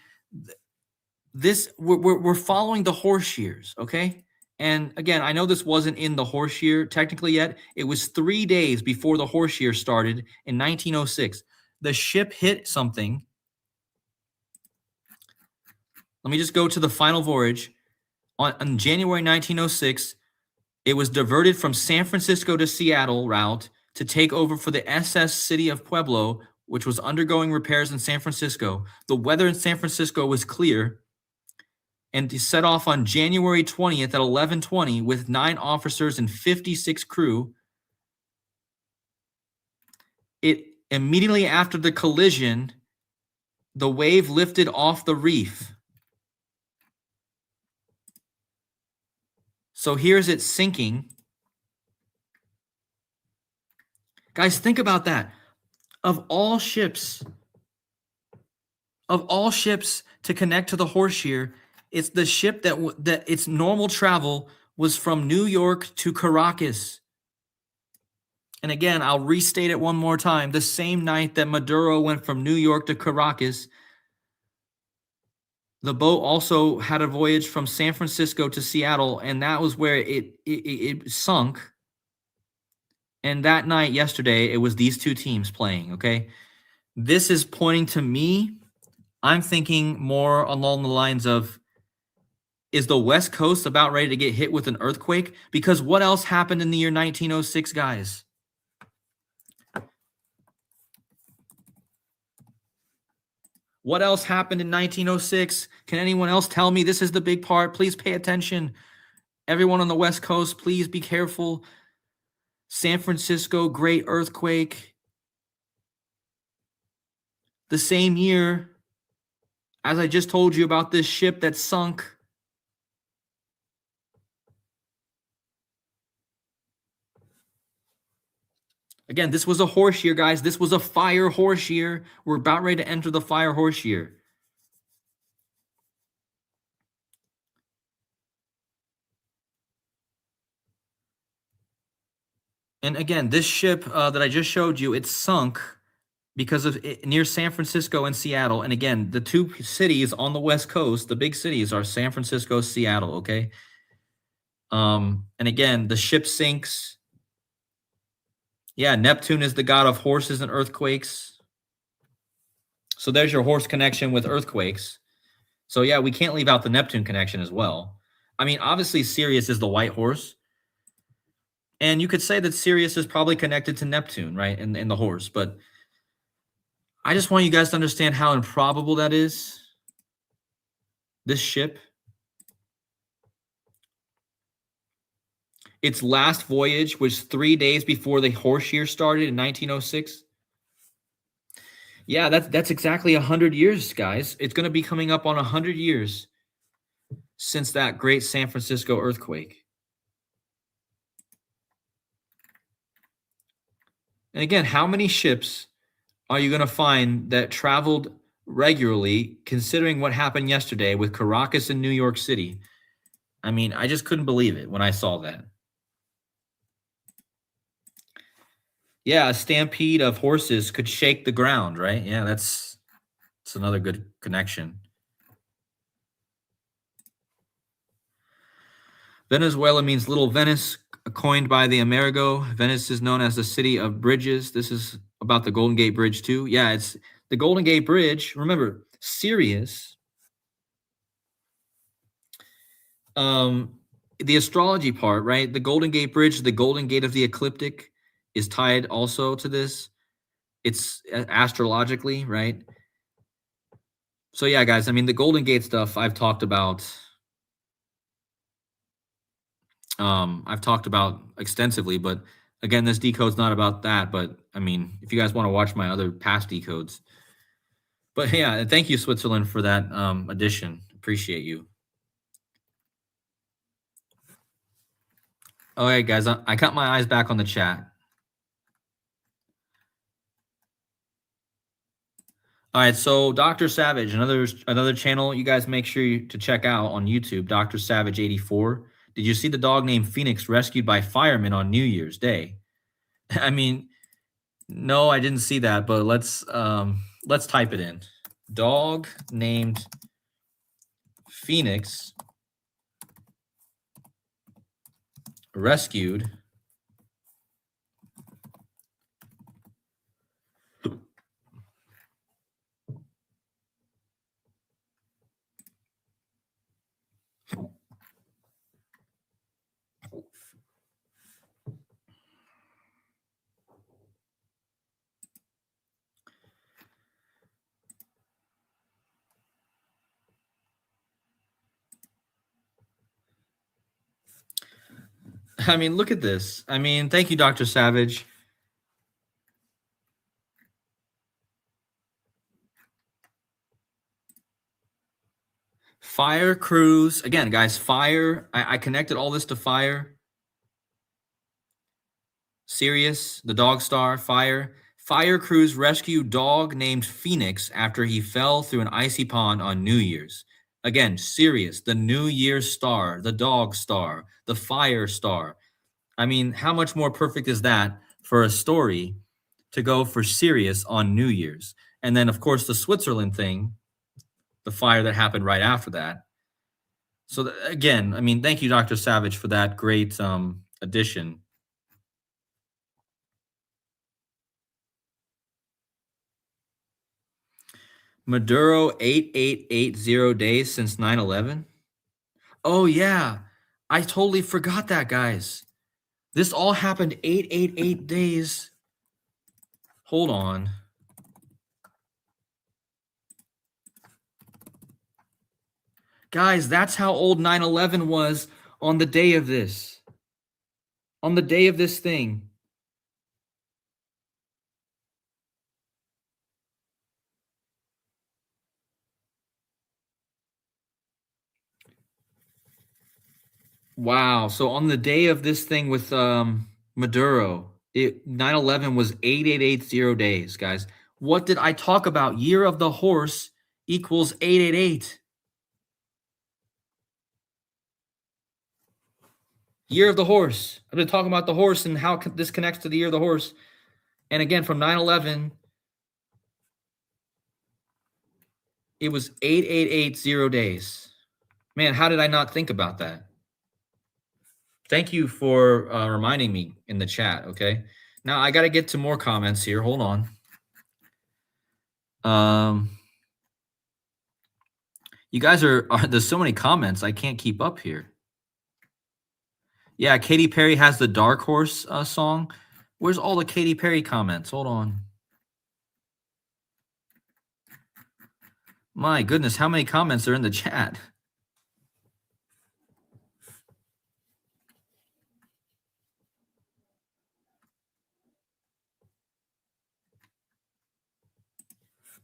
This we're following the horse years, okay? And again, I know this wasn't in the horse year technically yet. It was 3 days before the horse year started in 1906. The ship hit something. Let me just go to the final voyage. On January 1906, it was diverted from San Francisco to Seattle route to take over for the SS City of Pueblo, which was undergoing repairs in San Francisco. The weather in San Francisco was clear, and set off on January 20th at 11:20 with 9 officers and 56 crew. It immediately after the collision, the wave lifted off the reef. So here's it sinking. Guys, think about that. Of all ships to connect to the horse year, it's the ship that its normal travel was from New York to Caracas. And again, I'll restate it one more time. The same night that Maduro went from New York to Caracas, the boat also had a voyage from San Francisco to Seattle, and that was where it sunk. And that night, yesterday, it was these two teams playing, okay? This is pointing to me. I'm thinking more along the lines of, is the West Coast about ready to get hit with an earthquake? Because what else happened in the year 1906, guys? What else happened in 1906? Can anyone else tell me? This is the big part. Please pay attention. Everyone on the West Coast, please be careful. San Francisco, great earthquake. The same year, as I just told you about this ship that sunk. Again, this was a horse year, guys. This was a fire horse year. We're about ready to enter the fire horse year. And again, this ship that I just showed you, it sunk because of it, near San Francisco and Seattle. And again, the two cities on the West Coast, the big cities are San Francisco, Seattle, okay? And again, the ship sinks. Yeah, Neptune is the god of horses and earthquakes. So there's your horse connection with earthquakes. So yeah, we can't leave out the Neptune connection as well. I mean, obviously Sirius is the white horse. And you could say that Sirius is probably connected to Neptune, right? In the horse. But I just want you guys to understand how improbable that is. This ship. Its last voyage was 3 days before the horse year started in 1906. Yeah, that's exactly 100 years, guys. It's going to be coming up on 100 years since that great San Francisco earthquake. And again, how many ships are you going to find that traveled regularly, considering what happened yesterday with Caracas and New York City? I mean, I just couldn't believe it when I saw that. Yeah, a stampede of horses could shake the ground, right? Yeah, that's another good connection. Venezuela means Little Venice, coined by the Amerigo. Venice is known as the city of bridges. This is about the Golden Gate Bridge too. Yeah, it's the Golden Gate Bridge. Remember, Sirius, the astrology part, right? The Golden Gate Bridge, the Golden Gate of the ecliptic, is tied also to this. It's astrologically, right? So yeah, guys, I mean, the Golden Gate stuff I've talked about extensively, but again, this decode's not about that. But I mean, if you guys want to watch my other past decodes, but yeah, thank you, Switzerland, for that addition. Appreciate you. All right, guys, I got my eyes back on the chat. All right, so Dr. Savage, another channel you guys make sure to check out on YouTube, Dr. Savage 84. Did you see the dog named Phoenix rescued by firemen on New Year's Day? I mean, no, I didn't see that, but let's type it in. Dog named Phoenix rescued I mean, look at this. I mean, thank you, Dr. Savage. Fire crews. Again, guys, fire. I connected all this to fire. Sirius, the dog star, fire. Fire crews rescue dog named Phoenix after he fell through an icy pond on New Year's. Again, Sirius, the New Year's star, the dog star, the fire star. I mean, how much more perfect is that for a story to go for Sirius on New Year's? And then, of course, the Switzerland thing, the fire that happened right after that. So, again, I mean, thank you, Dr. Savage, for that great addition. Maduro 8880 days since 9/11. Oh yeah. I totally forgot that, guys. This all happened 888 days. Hold on. Guys, that's how old 9/11 was on the day of this. On the day of this thing. Wow. So on the day of this thing with Maduro, 9/11 was 8880 days, guys. What did I talk about? Year of the horse equals 888. Year of the horse. I've been talking about the horse and how this connects to the year of the horse. And again, from 9/11, it was 8880 days. Man, how did I not think about that? Thank you for reminding me in the chat. Okay. Now I got to get to more comments here. Hold on. You guys there's so many comments. I can't keep up here. Yeah. Katy Perry has the Dark Horse song. Where's all the Katy Perry comments? Hold on. My goodness. How many comments are in the chat?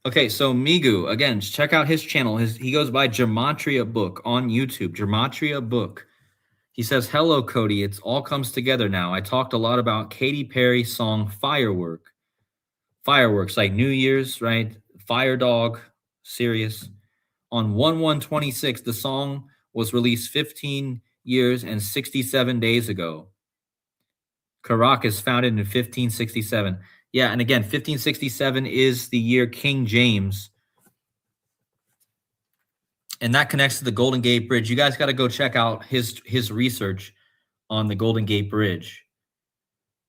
Okay, so Migu, again, check out his channel. He goes by Gematria Book on YouTube. Gematria Book. He says, "Hello, Cody. It's all comes together now. I talked a lot about Katy Perry's song Fireworks, like New Year's, right? Fire Dog, Serious. On 1/1/26, the song was released 15 years and 67 days ago. Caracas founded in 1567. Yeah, and again, 1567 is the year King James, and that connects to the Golden Gate Bridge. You guys got to go check out his research on the Golden Gate Bridge.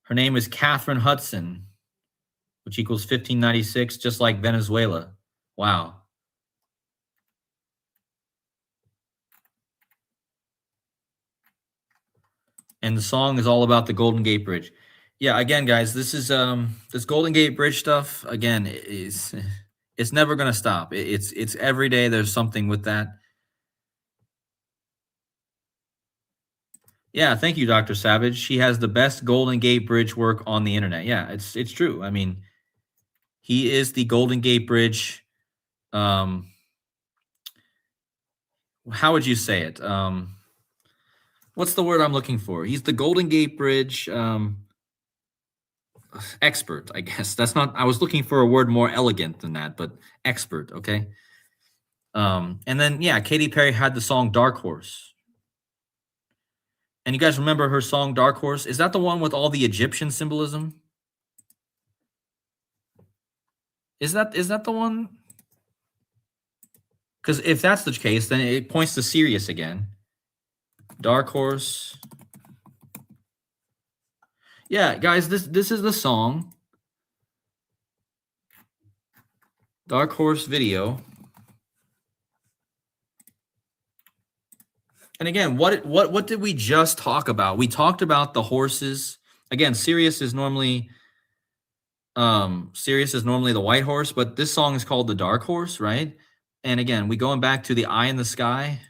Her name is Catherine Hudson, which equals 1596, just like Venezuela. Wow. And the song is all about the Golden Gate Bridge. Yeah, again, guys, this is this Golden Gate Bridge stuff. Again, is it's never gonna stop. It's every day there's something with that. Yeah, thank you, Dr. Savage. She has the best Golden Gate Bridge work on the internet. Yeah, it's true. I mean, he is the Golden Gate Bridge. How would you say it? What's the word I'm looking for? He's the Golden Gate Bridge. expert, I guess. That's not, I was looking for a word more elegant than that, but expert, okay? And then, yeah, Katy Perry had the song Dark Horse. And you guys remember her song Dark Horse? Is that the one with all the Egyptian symbolism? Is that the one? Because if that's the case, then it points to Sirius again. Dark Horse. Yeah, guys, this is the song. Dark Horse video. And again, what did we just talk about? We talked about the horses. Again, Sirius is normally the white horse, but this song is called the Dark Horse, right? And again, we going back to the Eye in the Sky,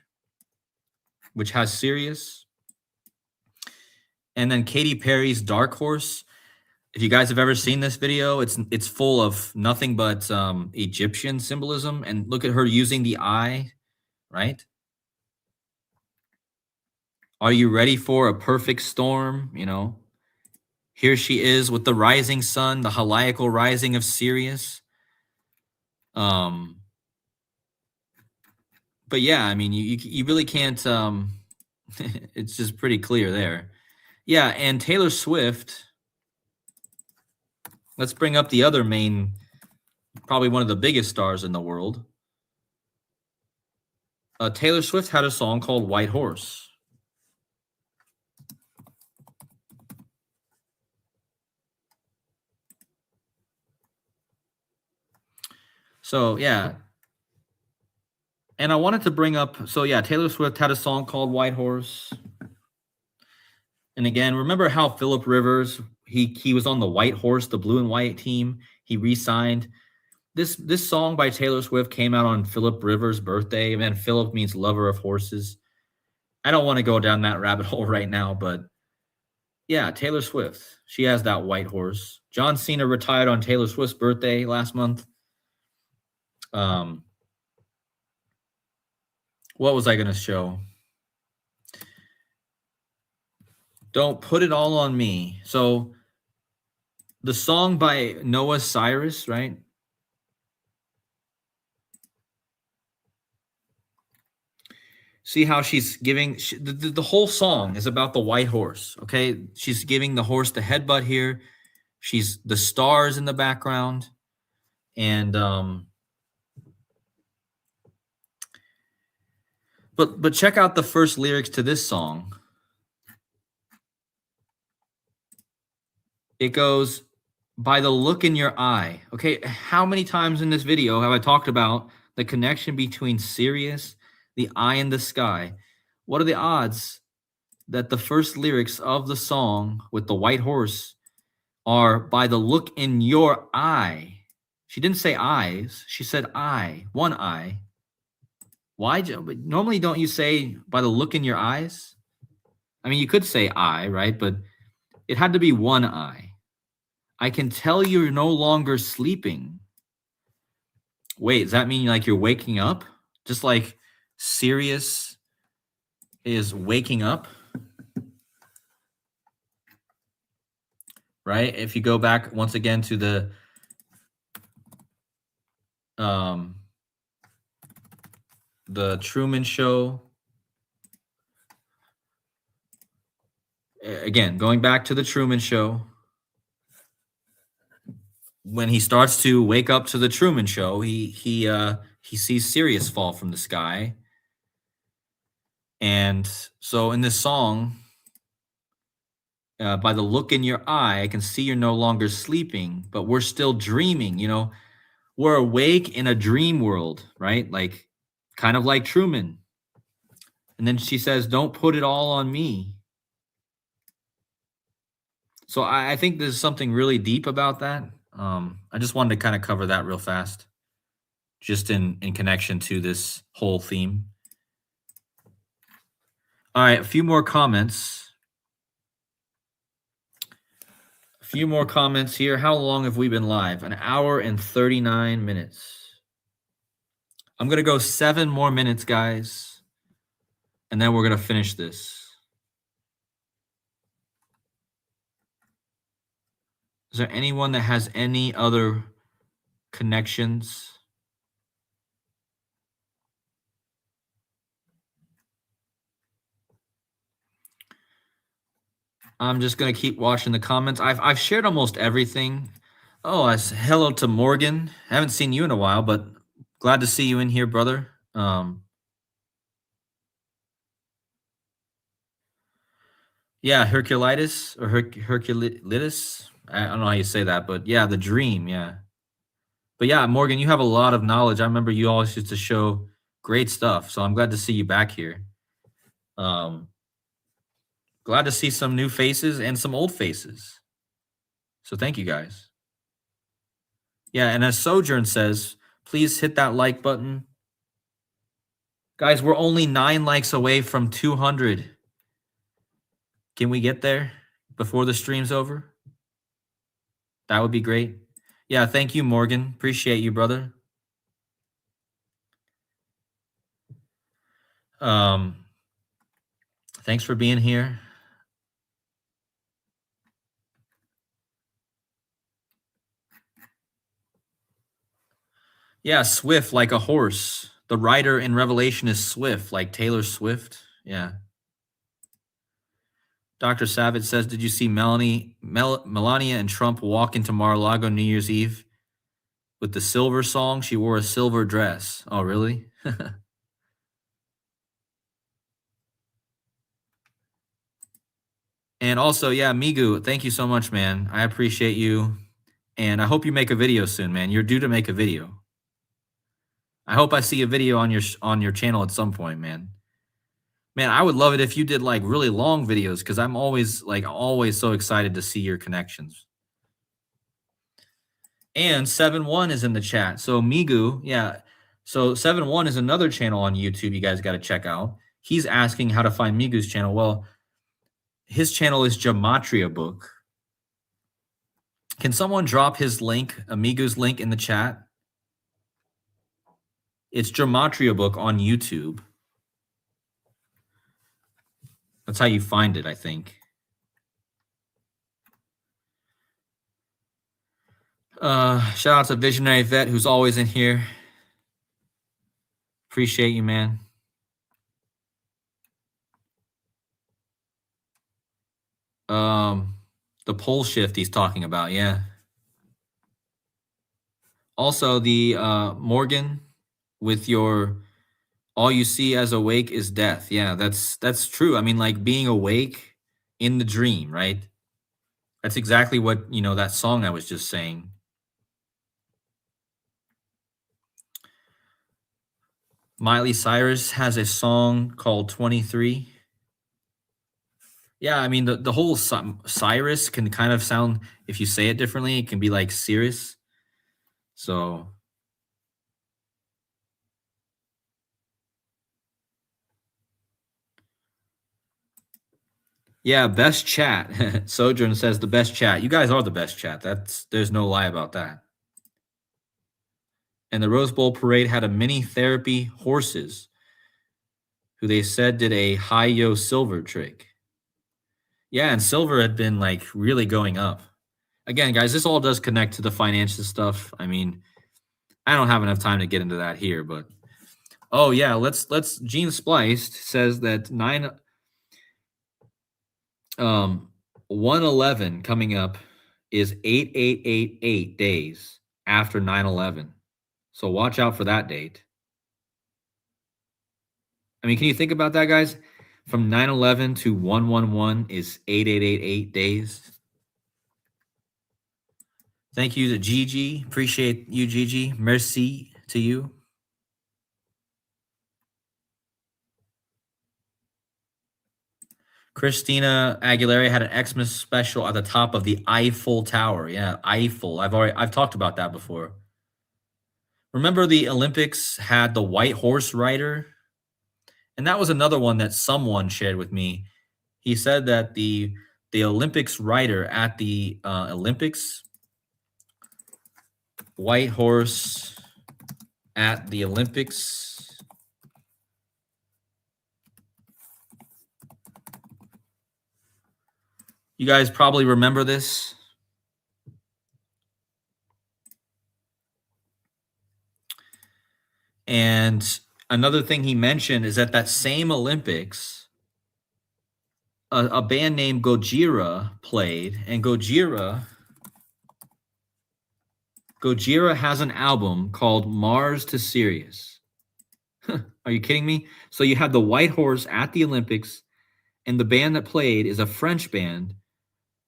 which has Sirius. And then Katy Perry's Dark Horse. If you guys have ever seen this video, it's full of nothing but Egyptian symbolism. And look at her using the eye, right? Are you ready for a perfect storm? You know, here she is with the rising sun, the heliacal rising of Sirius. But yeah, I mean, you really can't. It's just pretty clear there. Yeah, and Taylor Swift. Let's bring up the other main, probably one of the biggest stars in the world. Taylor Swift had a song called White Horse. So, yeah. And I wanted to bring up, so yeah, Taylor Swift had a song called White Horse. And again, remember how Phillip Rivers, he was on the White Horse, the blue and white team. He re-signed. This song by Taylor Swift came out on Phillip Rivers' birthday. And Phillip means lover of horses. I don't want to go down that rabbit hole right now, but yeah, Taylor Swift. She has that white horse. John Cena retired on Taylor Swift's birthday last month. What was I going to show? Don't Put It All on Me. So the song by Noah Cyrus, right? See how she's giving the whole song is about the white horse. Okay, she's giving the horse the headbutt here. She's the stars in the background, and but check out the first lyrics to this song. It goes, by the look in your eye. Okay, how many times in this video have I talked about the connection between Sirius, the eye in the sky? What are the odds that the first lyrics of the song with the white horse are by the look in your eye? She didn't say eyes. She said eye, one eye. Why? Normally, don't you say by the look in your eyes? I mean, you could say eye, right? But it had to be one eye. I can tell you're no longer sleeping. Wait, does that mean like you're waking up? Just like Sirius is waking up? Right? If you go back once again to the Truman Show. Again, going back to the Truman Show. When he starts to wake up to the Truman Show, he sees Sirius fall from the sky. And so in this song, by the look in your eye, I can see you're no longer sleeping, but we're still dreaming. You know, we're awake in a dream world, right? Like, kind of like Truman. And then she says, don't put it all on me. So I think there's something really deep about that. I just wanted to kind of cover that real fast, just in connection to this whole theme. All right, a few more comments. A few more comments here. How long have we been live? An hour and 39 minutes. I'm going to go 7 more minutes, guys, and then we're going to finish this. Is there anyone that has any other connections? I'm just gonna keep watching the comments. I've shared almost everything. Oh, hello to Morgan. Haven't seen you in a while, but glad to see you in here, brother. Yeah, Herculitis or Herculitis. I don't know how you say that, but yeah, the dream. Yeah, but yeah, Morgan, you have a lot of knowledge. I remember you always used to show great stuff, so I'm glad to see you back here. Um, Glad to see some new faces and some old faces. So thank you guys. Yeah, and as Sojourn says, please hit that like button. Guys, we're only 9 likes away from 200. Can we get there before the stream's over? That would be great. Yeah, thank you, Morgan. Appreciate you, brother. Um, Thanks for being here. Yeah, swift like a horse. The rider in Revelation is swift, like Taylor Swift. Yeah. Dr. Savage says, did you see Melania and Trump walk into Mar-a-Lago New Year's Eve with the silver song? She wore a silver dress. Oh, really? And also, yeah, Migu, thank you so much, man. I appreciate you. And I hope you make a video soon, man. You're due to make a video. I hope I see a video on your channel at some point, man. Man, I would love it if you did like really long videos because I'm always so excited to see your connections. And 7-1 is in the chat. So Migu, yeah. So 7-1 is another channel on YouTube you guys got to check out. He's asking how to find Migu's channel. Well, his channel is Gematria Book. Can someone drop his link, Amigu's link in the chat? It's Gematria Book on YouTube. That's how you find it, I think. Shout out to Visionary Vet, who's always in here. Appreciate you, man. The pole shift he's talking about, yeah. Also, the Morgan with your all you see as awake is death. Yeah, that's true. I mean, like being awake in the dream, right? That's exactly what, that song I was just saying. Miley Cyrus has a song called 23. Yeah, I mean the whole Cyrus can kind of sound, if you say it differently, it can be like Cirrus. So yeah, best chat. Sojourn says the best chat. You guys are the best chat. There's no lie about that. And the Rose Bowl parade had a mini therapy horses who they said did a high yo silver trick. Yeah, and silver had been like really going up. Again, guys, this all does connect to the financial stuff. I mean, I don't have enough time to get into that here, but oh yeah, let's Gene Spliced says that 111 coming up is 8888 days after 9/11. So watch out for that date. I mean, can you think about that, guys? From 9/11 to 111 is 8888 days. Thank you to Gigi. Appreciate you, Gigi. Merci to you. Christina Aguilera had an Xmas special at the top of the Eiffel Tower. Yeah, Eiffel. I've talked about that before. Remember the Olympics had the white horse rider? And that was another one that someone shared with me. He said that the Olympics rider at the Olympics, white horse at the Olympics. You guys probably remember this. And another thing he mentioned is at that same Olympics, a band named Gojira played, and Gojira has an album called Mars to Sirius. Are you kidding me? So you have the White Horse at the Olympics, and the band that played is a French band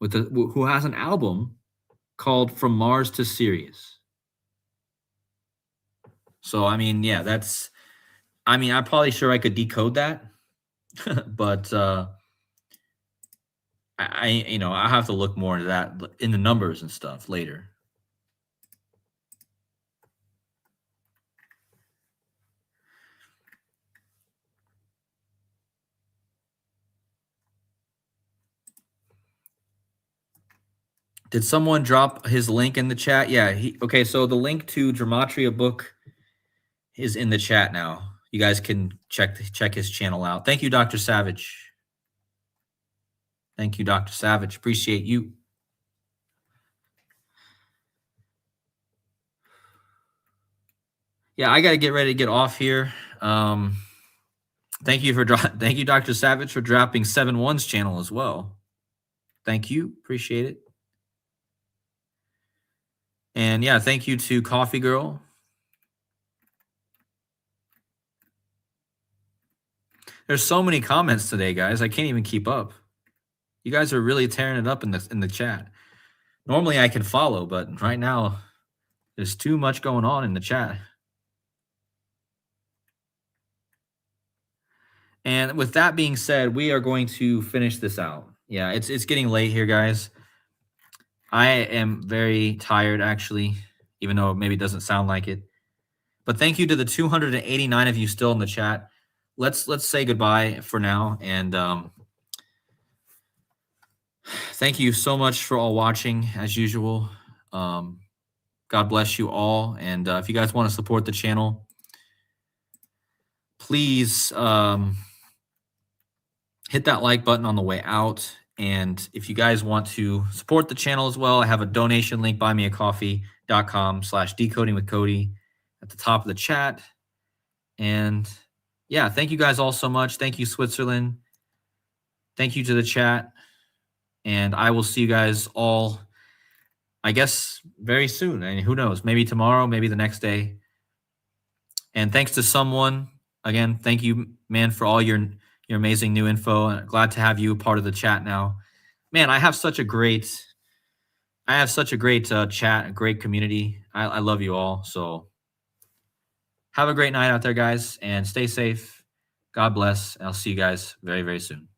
who has an album called From Mars to Sirius. So I mean, yeah, I'm probably sure I could decode that, but I have to look more into that in the numbers and stuff later. Did someone drop his link in the chat? Yeah. Okay. So the link to Gematria book is in the chat now. You guys can check his channel out. Thank you, Dr. Savage. Thank you, Dr. Savage. Appreciate you. Yeah, I got to get ready to get off here. Thank you, Dr. Savage, for dropping 7-1's channel as well. Thank you. Appreciate it. And yeah, thank you to Coffee Girl. There's so many comments today, guys. I can't even keep up. You guys are really tearing it up in the chat. Normally I can follow, but right now there's too much going on in the chat. And with that being said, we are going to finish this out. Yeah, it's getting late here, guys. I am very tired, actually, even though maybe it doesn't sound like it. But thank you to the 289 of you still in the chat. Let's say goodbye for now, and thank you so much for all watching, as usual. God bless you all, and if you guys want to support the channel, please hit that like button on the way out. And if you guys want to support the channel as well, I have a donation link, buymeacoffee.com/decodingwithcody at the top of the chat. And yeah, thank you guys all so much. Thank you, Switzerland. Thank you to the chat. And I will see you guys all, I guess, very soon. And who knows, maybe tomorrow, maybe the next day. And thanks to someone, again, thank you, man, for all your amazing new info. And glad to have you part of the chat now. Man, I have such a great chat, a great community. I love you all. So have a great night out there, guys, and stay safe. God bless. And I'll see you guys very, very soon.